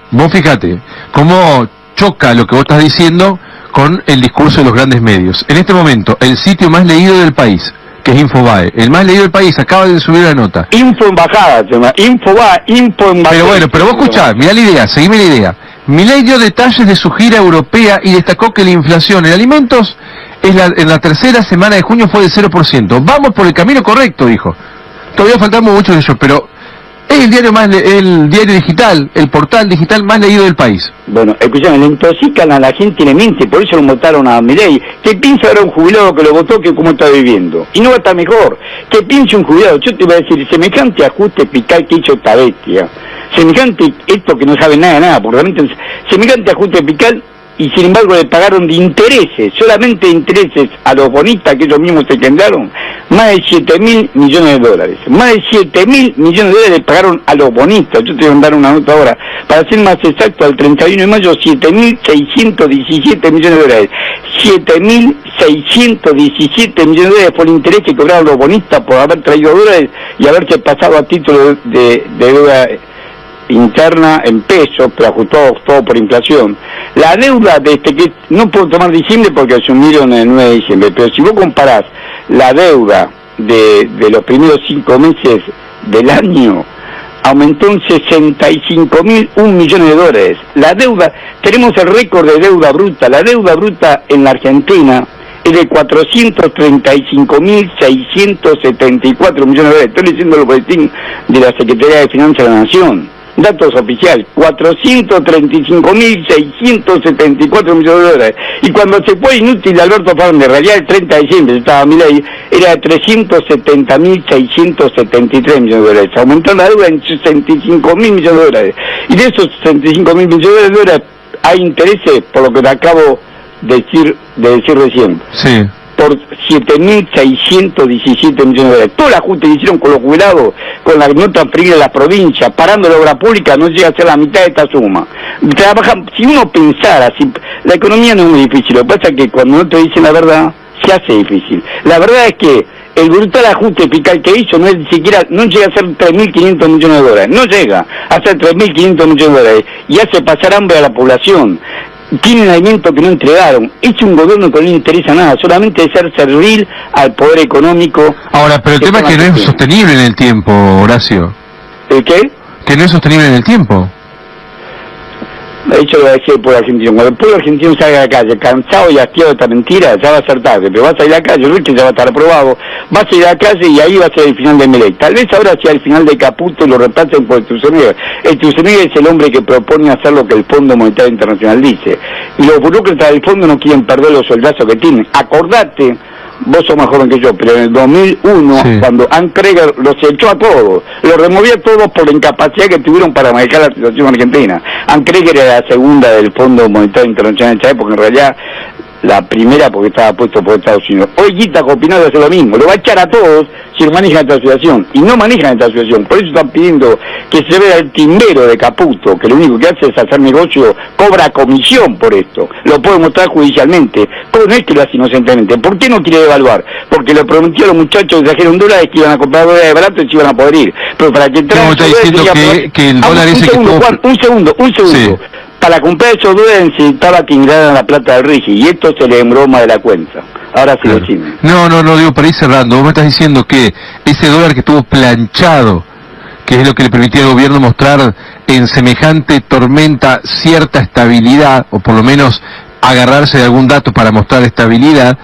cómo choca lo que vos estás diciendo con el discurso de los grandes medios. En este momento, el sitio más leído del país, que es Infobae, el más leído del país, acaba de subir la nota. Info Embajada, se llama Infobae, Info Embajada. Pero vos escuchá, mirá la idea, seguime la idea. Milei dio detalles de su gira europea y destacó que la inflación en alimentos en la tercera semana de junio fue de 0%. Vamos por el camino correcto, dijo. Todavía faltamos mucho de ello, pero es el diario digital, el portal digital más leído del país. Bueno, escuchame, le intoxican a la gente y le miente, por eso lo votaron a Milei. ¿Qué piensa ahora un jubilado que lo votó que cómo está viviendo? Y no va a estar mejor. ¿Qué piensa un jubilado? Yo te voy a decir, semejante ajuste fiscal que hizo esta bestia, semejante esto que no sabe nada de nada, porque realmente semejante ajuste fiscal, y sin embargo le pagaron de intereses, solamente de intereses a los bonistas que ellos mismos se quedaron, más de 7.000 millones de dólares. Más de 7.000 millones de dólares le pagaron a los bonistas. Yo te voy a dar una nota ahora. Para ser más exacto, al 31 de mayo, 7.617 millones de dólares. 7.617 millones de dólares por el interés que cobraron los bonistas por haber traído dólares y haberse pasado a título de deuda interna en pesos, pero ajustado todo por inflación. La deuda que no puedo tomar diciembre porque asumieron el 9 de diciembre, pero si vos comparás la deuda de los primeros 5 meses del año, aumentó en 65.001 millones de dólares. La deuda, tenemos el récord de deuda bruta. La deuda bruta en la Argentina es de 435.674 millones de dólares. Estoy leyendo el boletín de la Secretaría de Finanzas de la Nación. Datos oficiales, 435.674 millones de dólares. Y cuando se fue inútil Alberto Fernández, en realidad el 30 de diciembre estaba Milei, era de 370.673 millones de dólares. Aumentó la deuda en 65.000 millones de dólares. Y de esos 65.000 millones de dólares hay intereses, por lo que te acabo de decir recién. Sí. Por 7.617 millones de dólares. Todo el ajuste que hicieron con los jubilados, con la no transferir a la provincia, parando la obra pública, no llega a ser la mitad de esta suma. Trabajan, si uno pensara, la economía no es muy difícil, lo que pasa es que cuando no te dicen la verdad, se hace difícil. La verdad es que El brutal ajuste fiscal que hizo no es siquiera, no llega a ser 3.500 millones de dólares, no llega a ser 3.500 millones de dólares y hace pasar hambre a la población. Tienen alimentos que no entregaron. Es un gobierno que no le interesa nada, solamente de ser servil al poder económico. Ahora, pero el tema es que no es sostenible en el tiempo, Horacio. ¿El qué? Que no es sostenible en el tiempo. Eso lo va a decir el pueblo argentino. Cuando el pueblo argentino salga a la calle, cansado y hastiado de esta mentira, ya va a ser tarde. Pero vas a ir a la calle, Ricky ya va a estar aprobado. Vas a ir a la calle y ahí va a ser el final de Milei. Tal vez ahora sea el final de Caputo y lo reemplacen por Sturzenegger. Sturzenegger es el hombre que propone hacer lo que el Fondo Monetario Internacional dice. Y los burócratas del fondo no quieren perder los soldazos que tienen. Acordate, vos sos más joven que yo, pero en el 2001, cuando Ann Kreger los echó a todos, los removió a todos por la incapacidad que tuvieron para manejar la situación argentina. Ann Kreger era la segunda del Fondo Monetario Internacional en esa época, en realidad la primera porque estaba puesto por Estados Unidos. Hoy Guita Copinado hace lo mismo, lo va a echar a todos si manejan esta situación, y no manejan esta situación. Por eso están pidiendo que se vea el timbero de Caputo, que lo único que hace es hacer negocio, cobra comisión por esto, lo puede mostrar judicialmente, no es que lo hace inocentemente. ¿Por qué no quiere devaluar? Porque le prometió a los muchachos que trajeron dólares que iban a comprar dólares baratos y se iban a poder ir, pero para que traigan está diciendo que el dólar ese que tuvo... un segundo. Sí. Para comprar esos dólares necesitaba que ingresaran la plata del Rigi, y esto se le embroma de la cuenta. Ahora sí, decime. No, digo, para ir cerrando, vos me estás diciendo que ese dólar que estuvo planchado, que es lo que le permitía al gobierno mostrar en semejante tormenta cierta estabilidad, o por lo menos agarrarse de algún dato para mostrar estabilidad,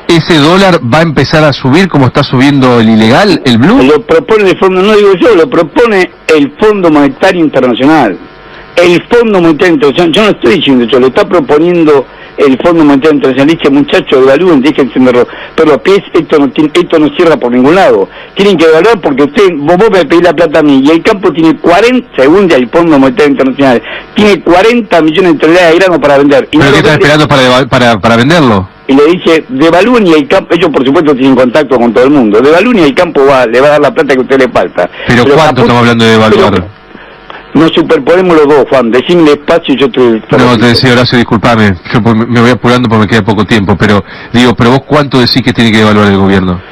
¿ese dólar va a empezar a subir como está subiendo el ilegal, el blue? Lo propone el fondo, no digo yo, lo propone el Fondo Monetario Internacional. El Fondo Monetario Internacional, yo no estoy diciendo eso, lo está proponiendo el Fondo Monetario Internacional. Dice, muchachos, evalúen, déjense de pero los pies, esto no cierra por ningún lado. Tienen que evaluar porque vos me pedís la plata a mí, y el campo tiene 40, según el Fondo Monetario Internacional, tiene 40 millones de toneladas de grano para vender. Y ¿pero qué están esperando para venderlo? Y le dice, devalúen y el campo, ellos por supuesto tienen contacto con todo el mundo, devalúen y el campo le va a dar la plata que a usted le falta. ¿Pero cuánto estamos hablando de devaluar? Nos superponemos los dos, Juan, decime despacio y yo te... No, te decía, Horacio, disculpame, yo me voy apurando porque me queda poco tiempo, pero vos ¿cuánto decís que tiene que devaluar el gobierno?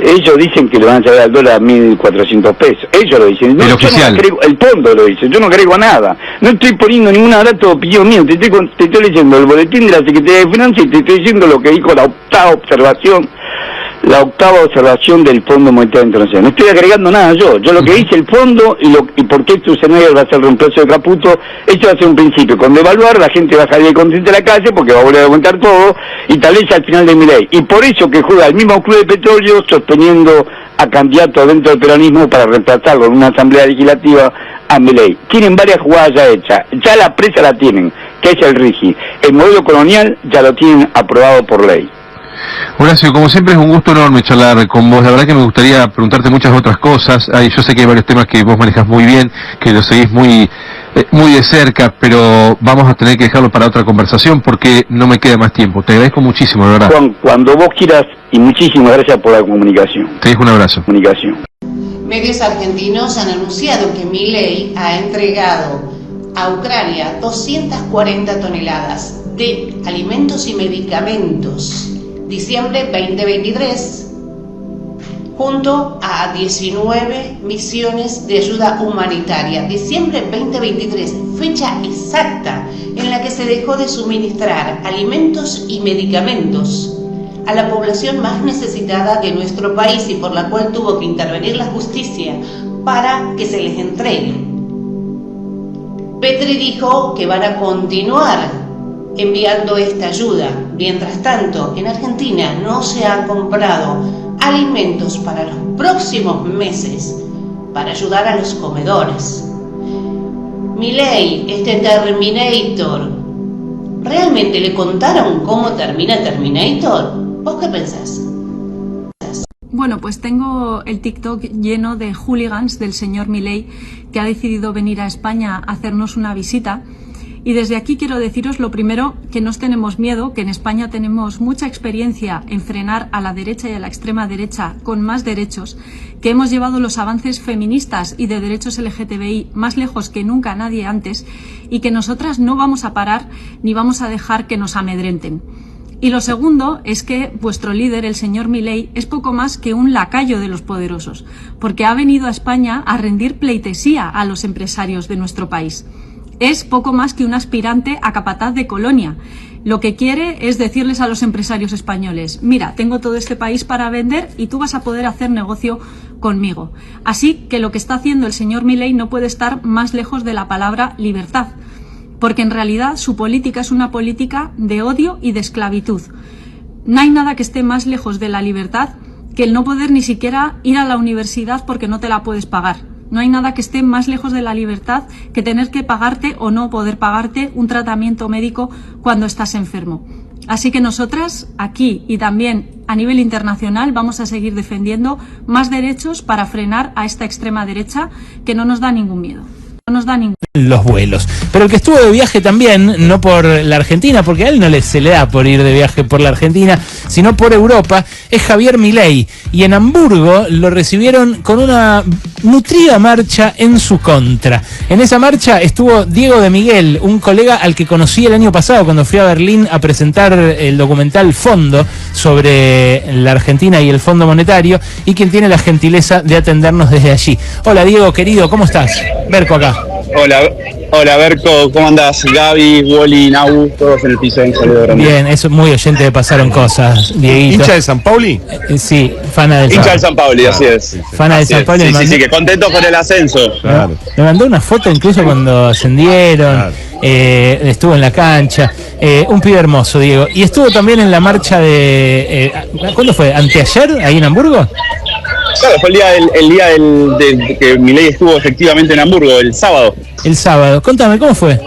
Ellos dicen que le van a llevar al dólar a 1.400 pesos, ellos lo dicen. No, el oficial. El fondo lo dice, yo no agrego nada, no estoy poniendo ninguna data o opinión mío, te estoy leyendo el boletín de la Secretaría de Finanzas y te estoy diciendo lo que dijo la octava observación del Fondo Monetario Internacional. No estoy agregando nada yo lo que dice el fondo y por qué Sturzenegger va a ser el reemplazo de Caputo, esto va a ser un principio. Con devaluar la gente va a salir contenta de la calle porque va a volver a aumentar todo y tal vez al final de Milei. Y por eso que juega el mismo Club de Petróleo sosteniendo a candidatos dentro del peronismo para reemplazarlo en una asamblea legislativa a Milei. Tienen varias jugadas ya hechas, ya la presa la tienen, que es el Rigi. El modelo colonial ya lo tienen aprobado por ley. Horacio, como siempre es un gusto enorme charlar con vos. La verdad que me gustaría preguntarte muchas otras cosas. Yo sé que hay varios temas que vos manejas muy bien, que los seguís muy de cerca, pero vamos a tener que dejarlo para otra conversación porque no me queda más tiempo. Te agradezco muchísimo, de verdad. Juan, cuando vos quieras, y muchísimas gracias por la comunicación. Te dejo un abrazo. Medios argentinos han anunciado que Milei ha entregado a Ucrania 240 toneladas de alimentos y medicamentos diciembre 2023, junto a 19 misiones de ayuda humanitaria. Diciembre 2023, fecha exacta en la que se dejó de suministrar alimentos y medicamentos a la población más necesitada de nuestro país y por la cual tuvo que intervenir la justicia para que se les entregue. Petri dijo que van a continuar enviando esta ayuda. Mientras tanto, en Argentina no se han comprado alimentos para los próximos meses para ayudar a los comedores. Milei, este Terminator, ¿realmente le contaron cómo termina Terminator? ¿Vos qué pensás? Bueno, pues tengo el TikTok lleno de hooligans del señor Milei, que ha decidido venir a España a hacernos una visita. Y desde aquí quiero deciros lo primero, que no tenemos miedo, que en España tenemos mucha experiencia en frenar a la derecha y a la extrema derecha con más derechos, que hemos llevado los avances feministas y de derechos LGTBI más lejos que nunca nadie antes, y que nosotras no vamos a parar ni vamos a dejar que nos amedrenten. Y lo segundo es que vuestro líder, el señor Milei, es poco más que un lacayo de los poderosos, porque ha venido a España a rendir pleitesía a los empresarios de nuestro país. Es poco más que un aspirante a capataz de colonia. Lo que quiere es decirles a los empresarios españoles: mira, tengo todo este país para vender y tú vas a poder hacer negocio conmigo. Así que lo que está haciendo el señor Milei no puede estar más lejos de la palabra libertad, porque en realidad su política es una política de odio y de esclavitud. No hay nada que esté más lejos de la libertad que el no poder ni siquiera ir a la universidad porque no te la puedes pagar. No hay nada que esté más lejos de la libertad que tener que pagarte o no poder pagarte un tratamiento médico cuando estás enfermo. Así que nosotras, aquí y también a nivel internacional, vamos a seguir defendiendo más derechos para frenar a esta extrema derecha que no nos da ningún miedo. No nos da ningún los vuelos. Pero el que estuvo de viaje también, no por la Argentina, porque a él no se le da por ir de viaje por la Argentina, sino por Europa, es Javier Milei. Y en Hamburgo lo recibieron con una nutrida marcha en su contra. En esa marcha estuvo Diego de Miguel, un colega al que conocí el año pasado cuando fui a Berlín a presentar el documental Fondo sobre la Argentina y el Fondo Monetario, y quien tiene la gentileza de atendernos desde allí. Hola Diego, querido, ¿cómo estás? Berco acá. Hola Berco, ¿cómo andás? Gaby, Wally, Nau, todos en el piso, un saludo grande. Bien, es muy oyente de Pasaron Cosas, Dieguito. ¿Hincha de San Pauli? Sí, fana del hincha de San Pauli, así es. Fana de San Pauli. Sí, que contento con el ascenso. Claro. Me mandó una foto incluso cuando ascendieron, claro. Estuvo en la cancha, un pibe hermoso, Diego. Y estuvo también en la marcha de... ¿cuándo fue? ¿Anteayer, ahí en Hamburgo? Claro, fue el día de que Milei estuvo efectivamente en Hamburgo, el sábado. El sábado. Contame, ¿cómo fue?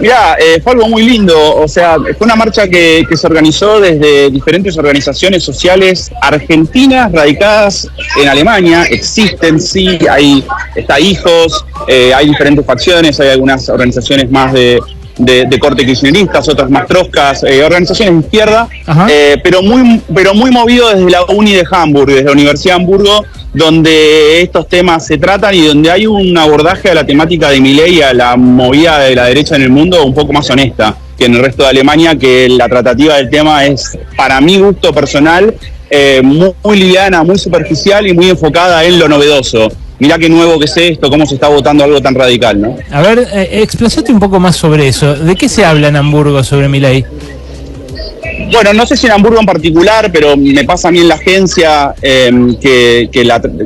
Mirá, fue algo muy lindo, o sea, fue una marcha que se organizó desde diferentes organizaciones sociales argentinas radicadas en Alemania. Existen, sí, está Hijos, hay diferentes facciones, hay algunas organizaciones más de corte kirchneristas, otras más troscas, organizaciones de izquierda, pero muy movido desde la Uni de Hamburg, desde la Universidad de Hamburgo, donde estos temas se tratan y donde hay un abordaje a la temática de Milei y a la movida de la derecha en el mundo un poco más honesta que en el resto de Alemania, que la tratativa del tema es, para mi gusto personal, muy liviana, muy superficial y muy enfocada en lo novedoso. Mirá qué nuevo que es esto, cómo se está votando algo tan radical, ¿no? A ver, explícate un poco más sobre eso. ¿De qué se habla en Hamburgo sobre Milei? Bueno, no sé si en Hamburgo en particular, pero me pasa a mí en la agencia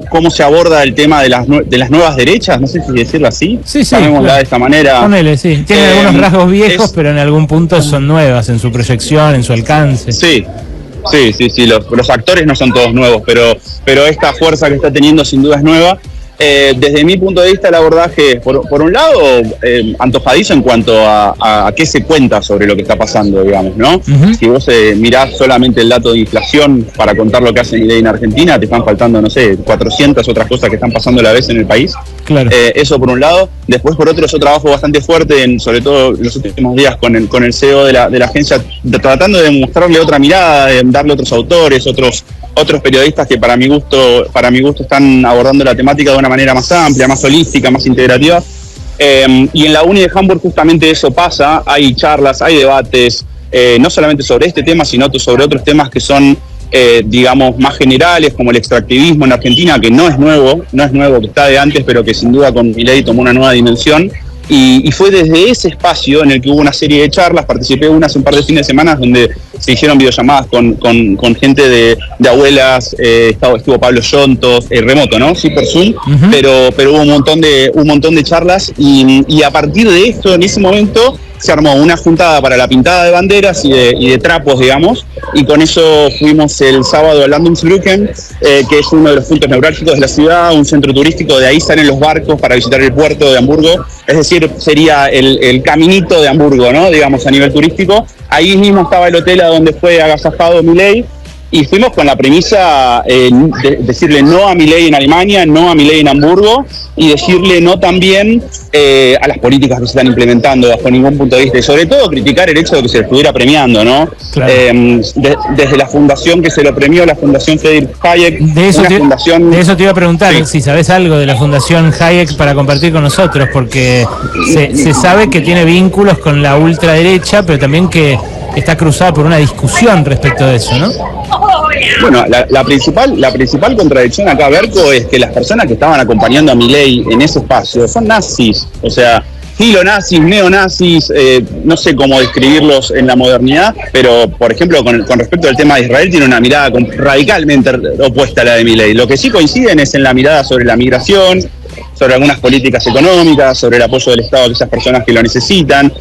cómo se aborda el tema de las nuevas derechas, no sé si decirlo así. Sí, llamémosla claro. De esta manera. Ponele, sí. Tiene algunos rasgos viejos, pero en algún punto son nuevas en su proyección, en su alcance. Sí. Los actores no son todos nuevos, pero esta fuerza que está teniendo sin duda es nueva. Desde mi punto de vista el abordaje es, por un lado, antojadizo en cuanto a qué se cuenta sobre lo que está pasando, digamos, ¿no? Si vos mirás solamente el dato de inflación para contar lo que hace Milei en Argentina, te están faltando, no sé, 400 otras cosas que están pasando a la vez en el país. Claro. Eso por un lado. Después, por otro, es un trabajo bastante fuerte, sobre todo en los últimos días, con el CEO de la agencia, tratando de mostrarle otra mirada, de darle otros autores, otros periodistas que para mi gusto están abordando la temática de una manera más amplia, más holística, más integrativa. Y en la Uni de Hamburg justamente eso pasa, hay charlas, hay debates, no solamente sobre este tema, sino sobre otros temas que son, digamos, más generales, como el extractivismo en Argentina, que no es nuevo, que está de antes, pero que sin duda con Milei tomó una nueva dimensión. Y fue desde ese espacio en el que hubo una serie de charlas, participé hace un par de fines de semana donde se hicieron videollamadas con gente de abuelas, estuvo Pablo Yontos, remoto, ¿no? Sí, por Zoom, pero hubo un montón de charlas y a partir de esto, en ese momento, se armó una juntada para la pintada de banderas y de trapos, digamos, y con eso fuimos el sábado a Landungsbrücken, que es uno de los puntos neurálgicos de la ciudad, un centro turístico, de ahí salen los barcos para visitar el puerto de Hamburgo, es decir, sería el caminito de Hamburgo, ¿no? Digamos, a nivel turístico. Ahí mismo estaba el hotel a donde fue agasajado Milei, y fuimos con la premisa de decirle no a Milei en Alemania, no a Milei en Hamburgo, y decirle no también a las políticas que se están implementando bajo ningún punto de vista, y sobre todo criticar el hecho de que se lo estuviera premiando, ¿no? Claro. Desde la fundación que se lo premió, la Fundación Friedrich Hayek, de eso te iba a preguntar, sí, si sabes algo de la Fundación Hayek para compartir con nosotros, porque se sabe que tiene vínculos con la ultraderecha, pero también que está cruzada por una discusión respecto de eso, ¿no? Bueno, la principal contradicción acá, Berco, es que las personas que estaban acompañando a Milei en ese espacio son nazis, o sea, filonazis, neonazis, no sé cómo describirlos en la modernidad, pero, por ejemplo, con respecto al tema de Israel, tiene una mirada radicalmente opuesta a la de Milei. Lo que sí coinciden es en la mirada sobre la migración, sobre algunas políticas económicas, sobre el apoyo del Estado a aquellas personas que lo necesitan.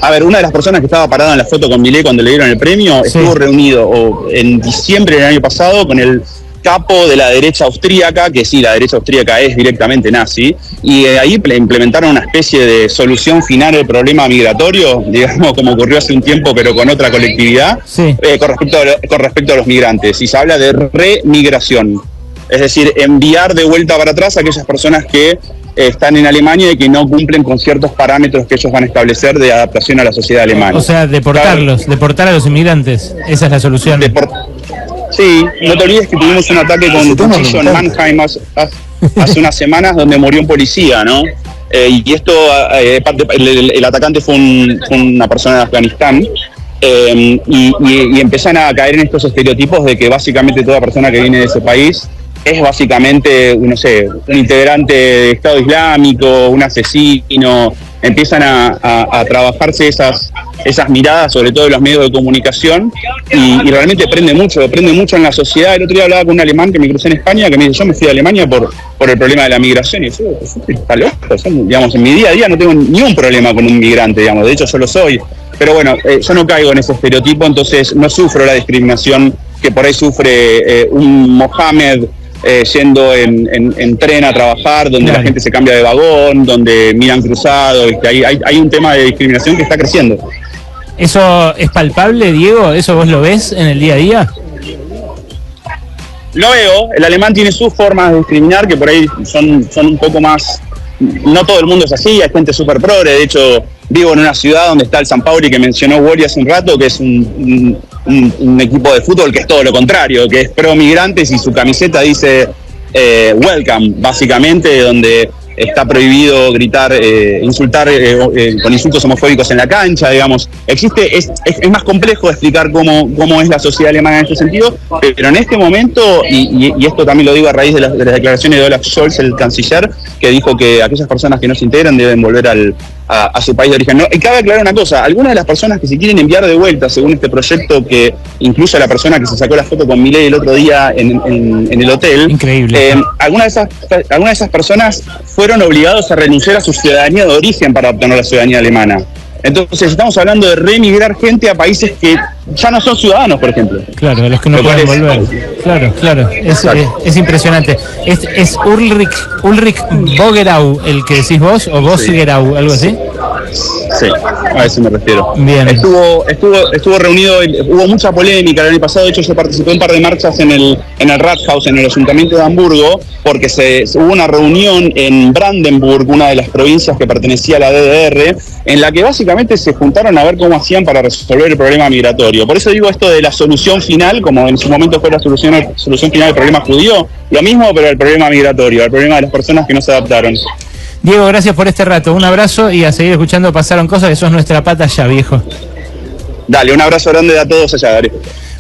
A ver, una de las personas que estaba parada en la foto con Milei cuando le dieron el premio estuvo reunido en diciembre del año pasado con el capo de la derecha austríaca, que sí, la derecha austríaca es directamente nazi, y ahí implementaron una especie de solución final al problema migratorio, digamos, como ocurrió hace un tiempo, pero con otra colectividad, con respecto a los migrantes. Y se habla de remigración, es decir, enviar de vuelta para atrás a aquellas personas que están en Alemania y que no cumplen con ciertos parámetros que ellos van a establecer de adaptación a la sociedad alemana. O sea, deportar a los inmigrantes, esa es la solución. Sí, no te olvides que tuvimos un ataque con cuchillo en Mannheim hace unas semanas donde murió un policía, ¿no? Y esto, el atacante fue una persona de Afganistán. Y empiezan a caer en estos estereotipos de que básicamente toda persona que viene de ese país es básicamente, no sé, un integrante de Estado Islámico, un asesino. Empiezan a trabajarse esas miradas, sobre todo en los medios de comunicación, y realmente prende mucho en la sociedad. El otro día hablaba con un alemán que me crucé en España, que me dice, yo me fui a Alemania por el problema de la migración, y yo, está loco, digamos, en mi día a día no tengo ni un problema con un migrante, digamos, de hecho yo lo soy, pero bueno, yo no caigo en ese estereotipo, entonces no sufro la discriminación que por ahí sufre un Mohamed, yendo en tren a trabajar, donde la gente se cambia de vagón, donde miran cruzado, y que hay un tema de discriminación que está creciendo. ¿Eso es palpable, Diego? ¿Eso vos lo ves en el día a día? Lo veo, el alemán tiene sus formas de discriminar que por ahí son un poco más... No todo el mundo es así, hay gente súper progre. De hecho, vivo en una ciudad donde está el San Pauli que mencionó Wally hace un rato, que es un equipo de fútbol que es todo lo contrario, que es pro migrantes y su camiseta dice welcome, básicamente, donde está prohibido gritar, insultar con insultos homofóbicos en la cancha, digamos. Es más complejo de explicar cómo es la sociedad alemana en este sentido, pero en este momento, y esto también lo digo a raíz de las declaraciones de Olaf Scholz, el canciller, que dijo que aquellas personas que no se integran deben volver a su país de origen. No, y cabe aclarar una cosa, algunas de las personas que se quieren enviar de vuelta, según este proyecto que incluye a la persona que se sacó la foto con Milei el otro día en el hotel, increíble. Algunas de esas personas fueron obligados a renunciar a su ciudadanía de origen para obtener la ciudadanía alemana. Entonces estamos hablando de remigrar gente a países que ya no son ciudadanos, por ejemplo. Claro, de los que no pueden volver. Claro, es impresionante. ¿Es Ulrich Bogerau el que decís vos, o Bosgerau, algo así? Sí, a eso me refiero. Bien. Estuvo reunido, hubo mucha polémica el año pasado. De hecho, yo participé en un par de marchas en el Rathaus, en el Ayuntamiento de Hamburgo, porque hubo una reunión en Brandenburg, una de las provincias que pertenecía a la DDR, en la que básicamente se juntaron a ver cómo hacían para resolver el problema migratorio. Por eso digo esto de la solución final, como en su momento fue la solución final del problema judío, lo mismo, pero el problema migratorio, el problema de las personas que no se adaptaron. Diego, gracias por este rato, un abrazo y a seguir escuchando Pasaron Cosas, que sos nuestra pata ya, viejo. Dale, un abrazo grande a todos allá, dale.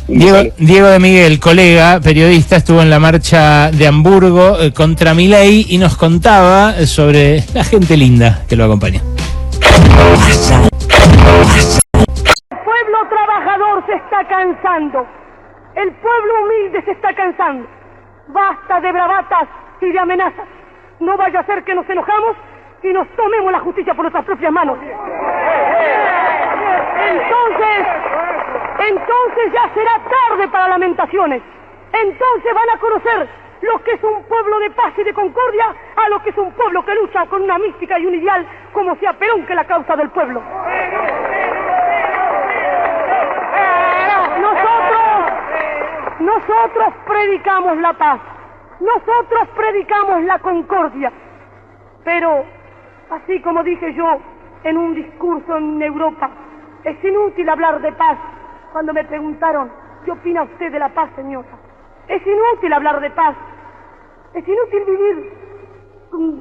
Diego de Miguel, colega, periodista, estuvo en la marcha de Hamburgo contra Milei y nos contaba sobre la gente linda que lo acompaña. El pueblo trabajador se está cansando, el pueblo humilde se está cansando. Basta de bravatas y de amenazas. No vaya a ser que nos enojamos y nos tomemos la justicia por nuestras propias manos. Entonces ya será tarde para lamentaciones. Entonces van a conocer lo que es un pueblo de paz y de concordia a lo que es un pueblo que lucha con una mística y un ideal como sea Perón, que la causa del pueblo. Nosotros predicamos la paz. Nosotros predicamos la concordia, pero, así como dije yo en un discurso en Europa, es inútil hablar de paz. Cuando me preguntaron, ¿qué opina usted de la paz, señora? Es inútil hablar de paz. Es inútil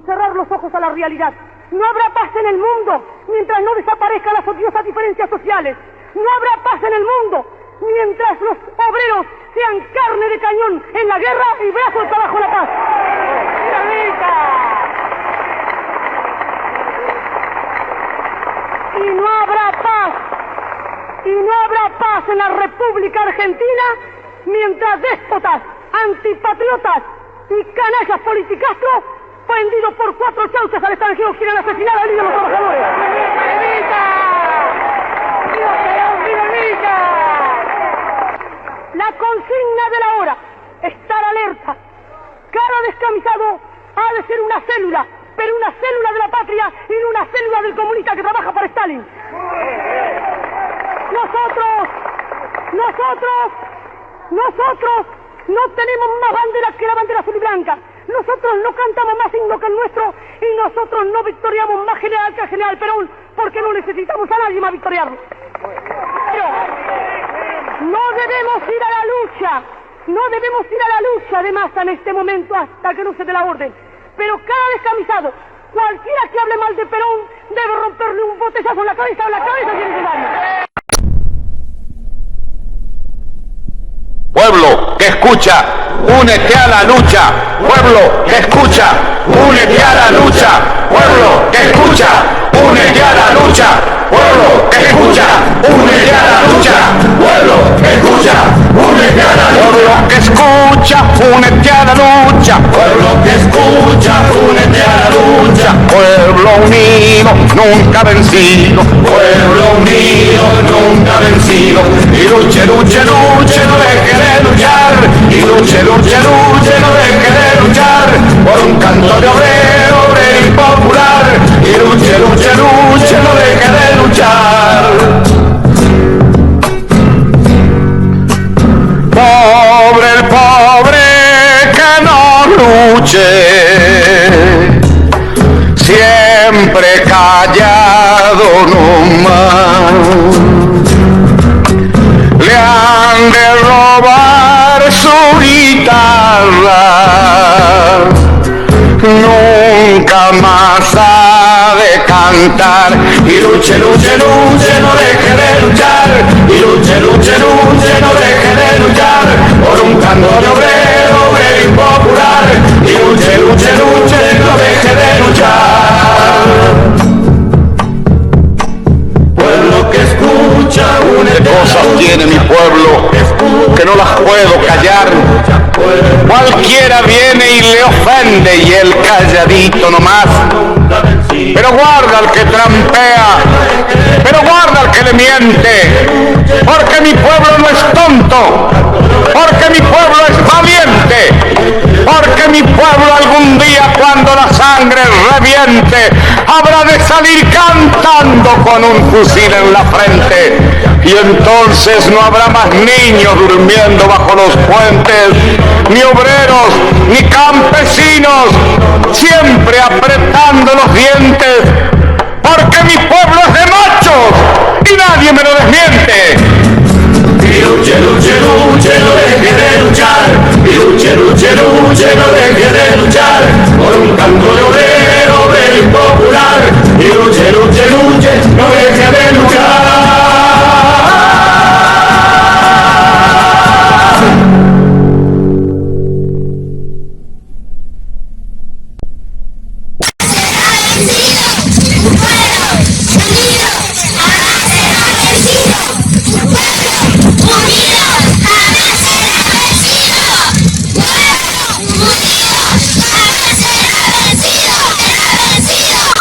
cerrar los ojos a la realidad. No habrá paz en el mundo mientras no desaparezcan las odiosas diferencias sociales. No habrá paz en el mundo mientras los obreros sean carne de cañón en la guerra y brazo de trabajo en la paz. Y no habrá paz. Y no habrá paz en la República Argentina mientras déspotas, antipatriotas y canallas politicastros vendidos por 4 chauchas al extranjero quieren asesinar al líder de los trabajadores. La consigna de la hora, estar alerta. Cada descamisado ha de ser una célula, pero una célula de la patria y no una célula del comunista que trabaja para Stalin. Nosotros no tenemos más banderas que la bandera azul y blanca. Nosotros no cantamos más himno que el nuestro y nosotros no victoriamos más general que el general Perón porque no necesitamos a nadie más victoriarlo. No debemos ir a la lucha de masa en este momento hasta que no se dé la orden. Pero cada descamisado, cualquiera que hable mal de Perón, debe romperle un botellazo en la cabeza o la cabeza tiene que darle. Pueblo que escucha, únete a la lucha. Pueblo que escucha, únete a la lucha. Pueblo que escucha, únete a la lucha. Pueblo que escucha, únete a la lucha. Pueblo que escucha, únete a la lucha. Pueblo que escucha, únete a la lucha. Pueblo que escucha, únete a la lucha. Pueblo unido, nunca vencido. Pueblo unido, nunca vencido. Y luche, luche, luche, no deje de luchar. Y luche, luche, luche, no deje de luchar. Por un canto de obrero, obrero y popular. Y luche, luche, luche, no deje de luchar. Pobre el pobre que no luche, siempre callado nomás. Le han de robar su guitarra, nunca más ha de cantar. Y luche, luche, luche, no deje de luchar. Y luche, luche, luche, no deje de luchar. Por un canto de obrero, obrero y popular. Y luche, luche, luche, no deje de luchar. Pueblo que escucha, ¿qué cosas tiene mi pueblo que no las puedo callar? Cualquiera viene y le ofende y él calladito nomás. Pero guarda al que trampea, pero guarda al que le miente, porque mi pueblo no es tonto, porque mi pueblo es valiente, porque mi pueblo algún día cuando la sangre reviente habrá de salir cantando con un fusil en la frente. Y entonces no habrá más niños durmiendo bajo los puentes, ni obreros, ni campesinos, siempre apretando los dientes, porque mi pueblo es de machos y nadie me lo desmiente. Y luche, luche, luche, no deje de luchar. Y luche, luche, luche, no deje de luchar. Por un canto de obrero, obrero y popular. Y luche, luche, luche, no deje de luchar. ¡Vencido! ¡Sonido!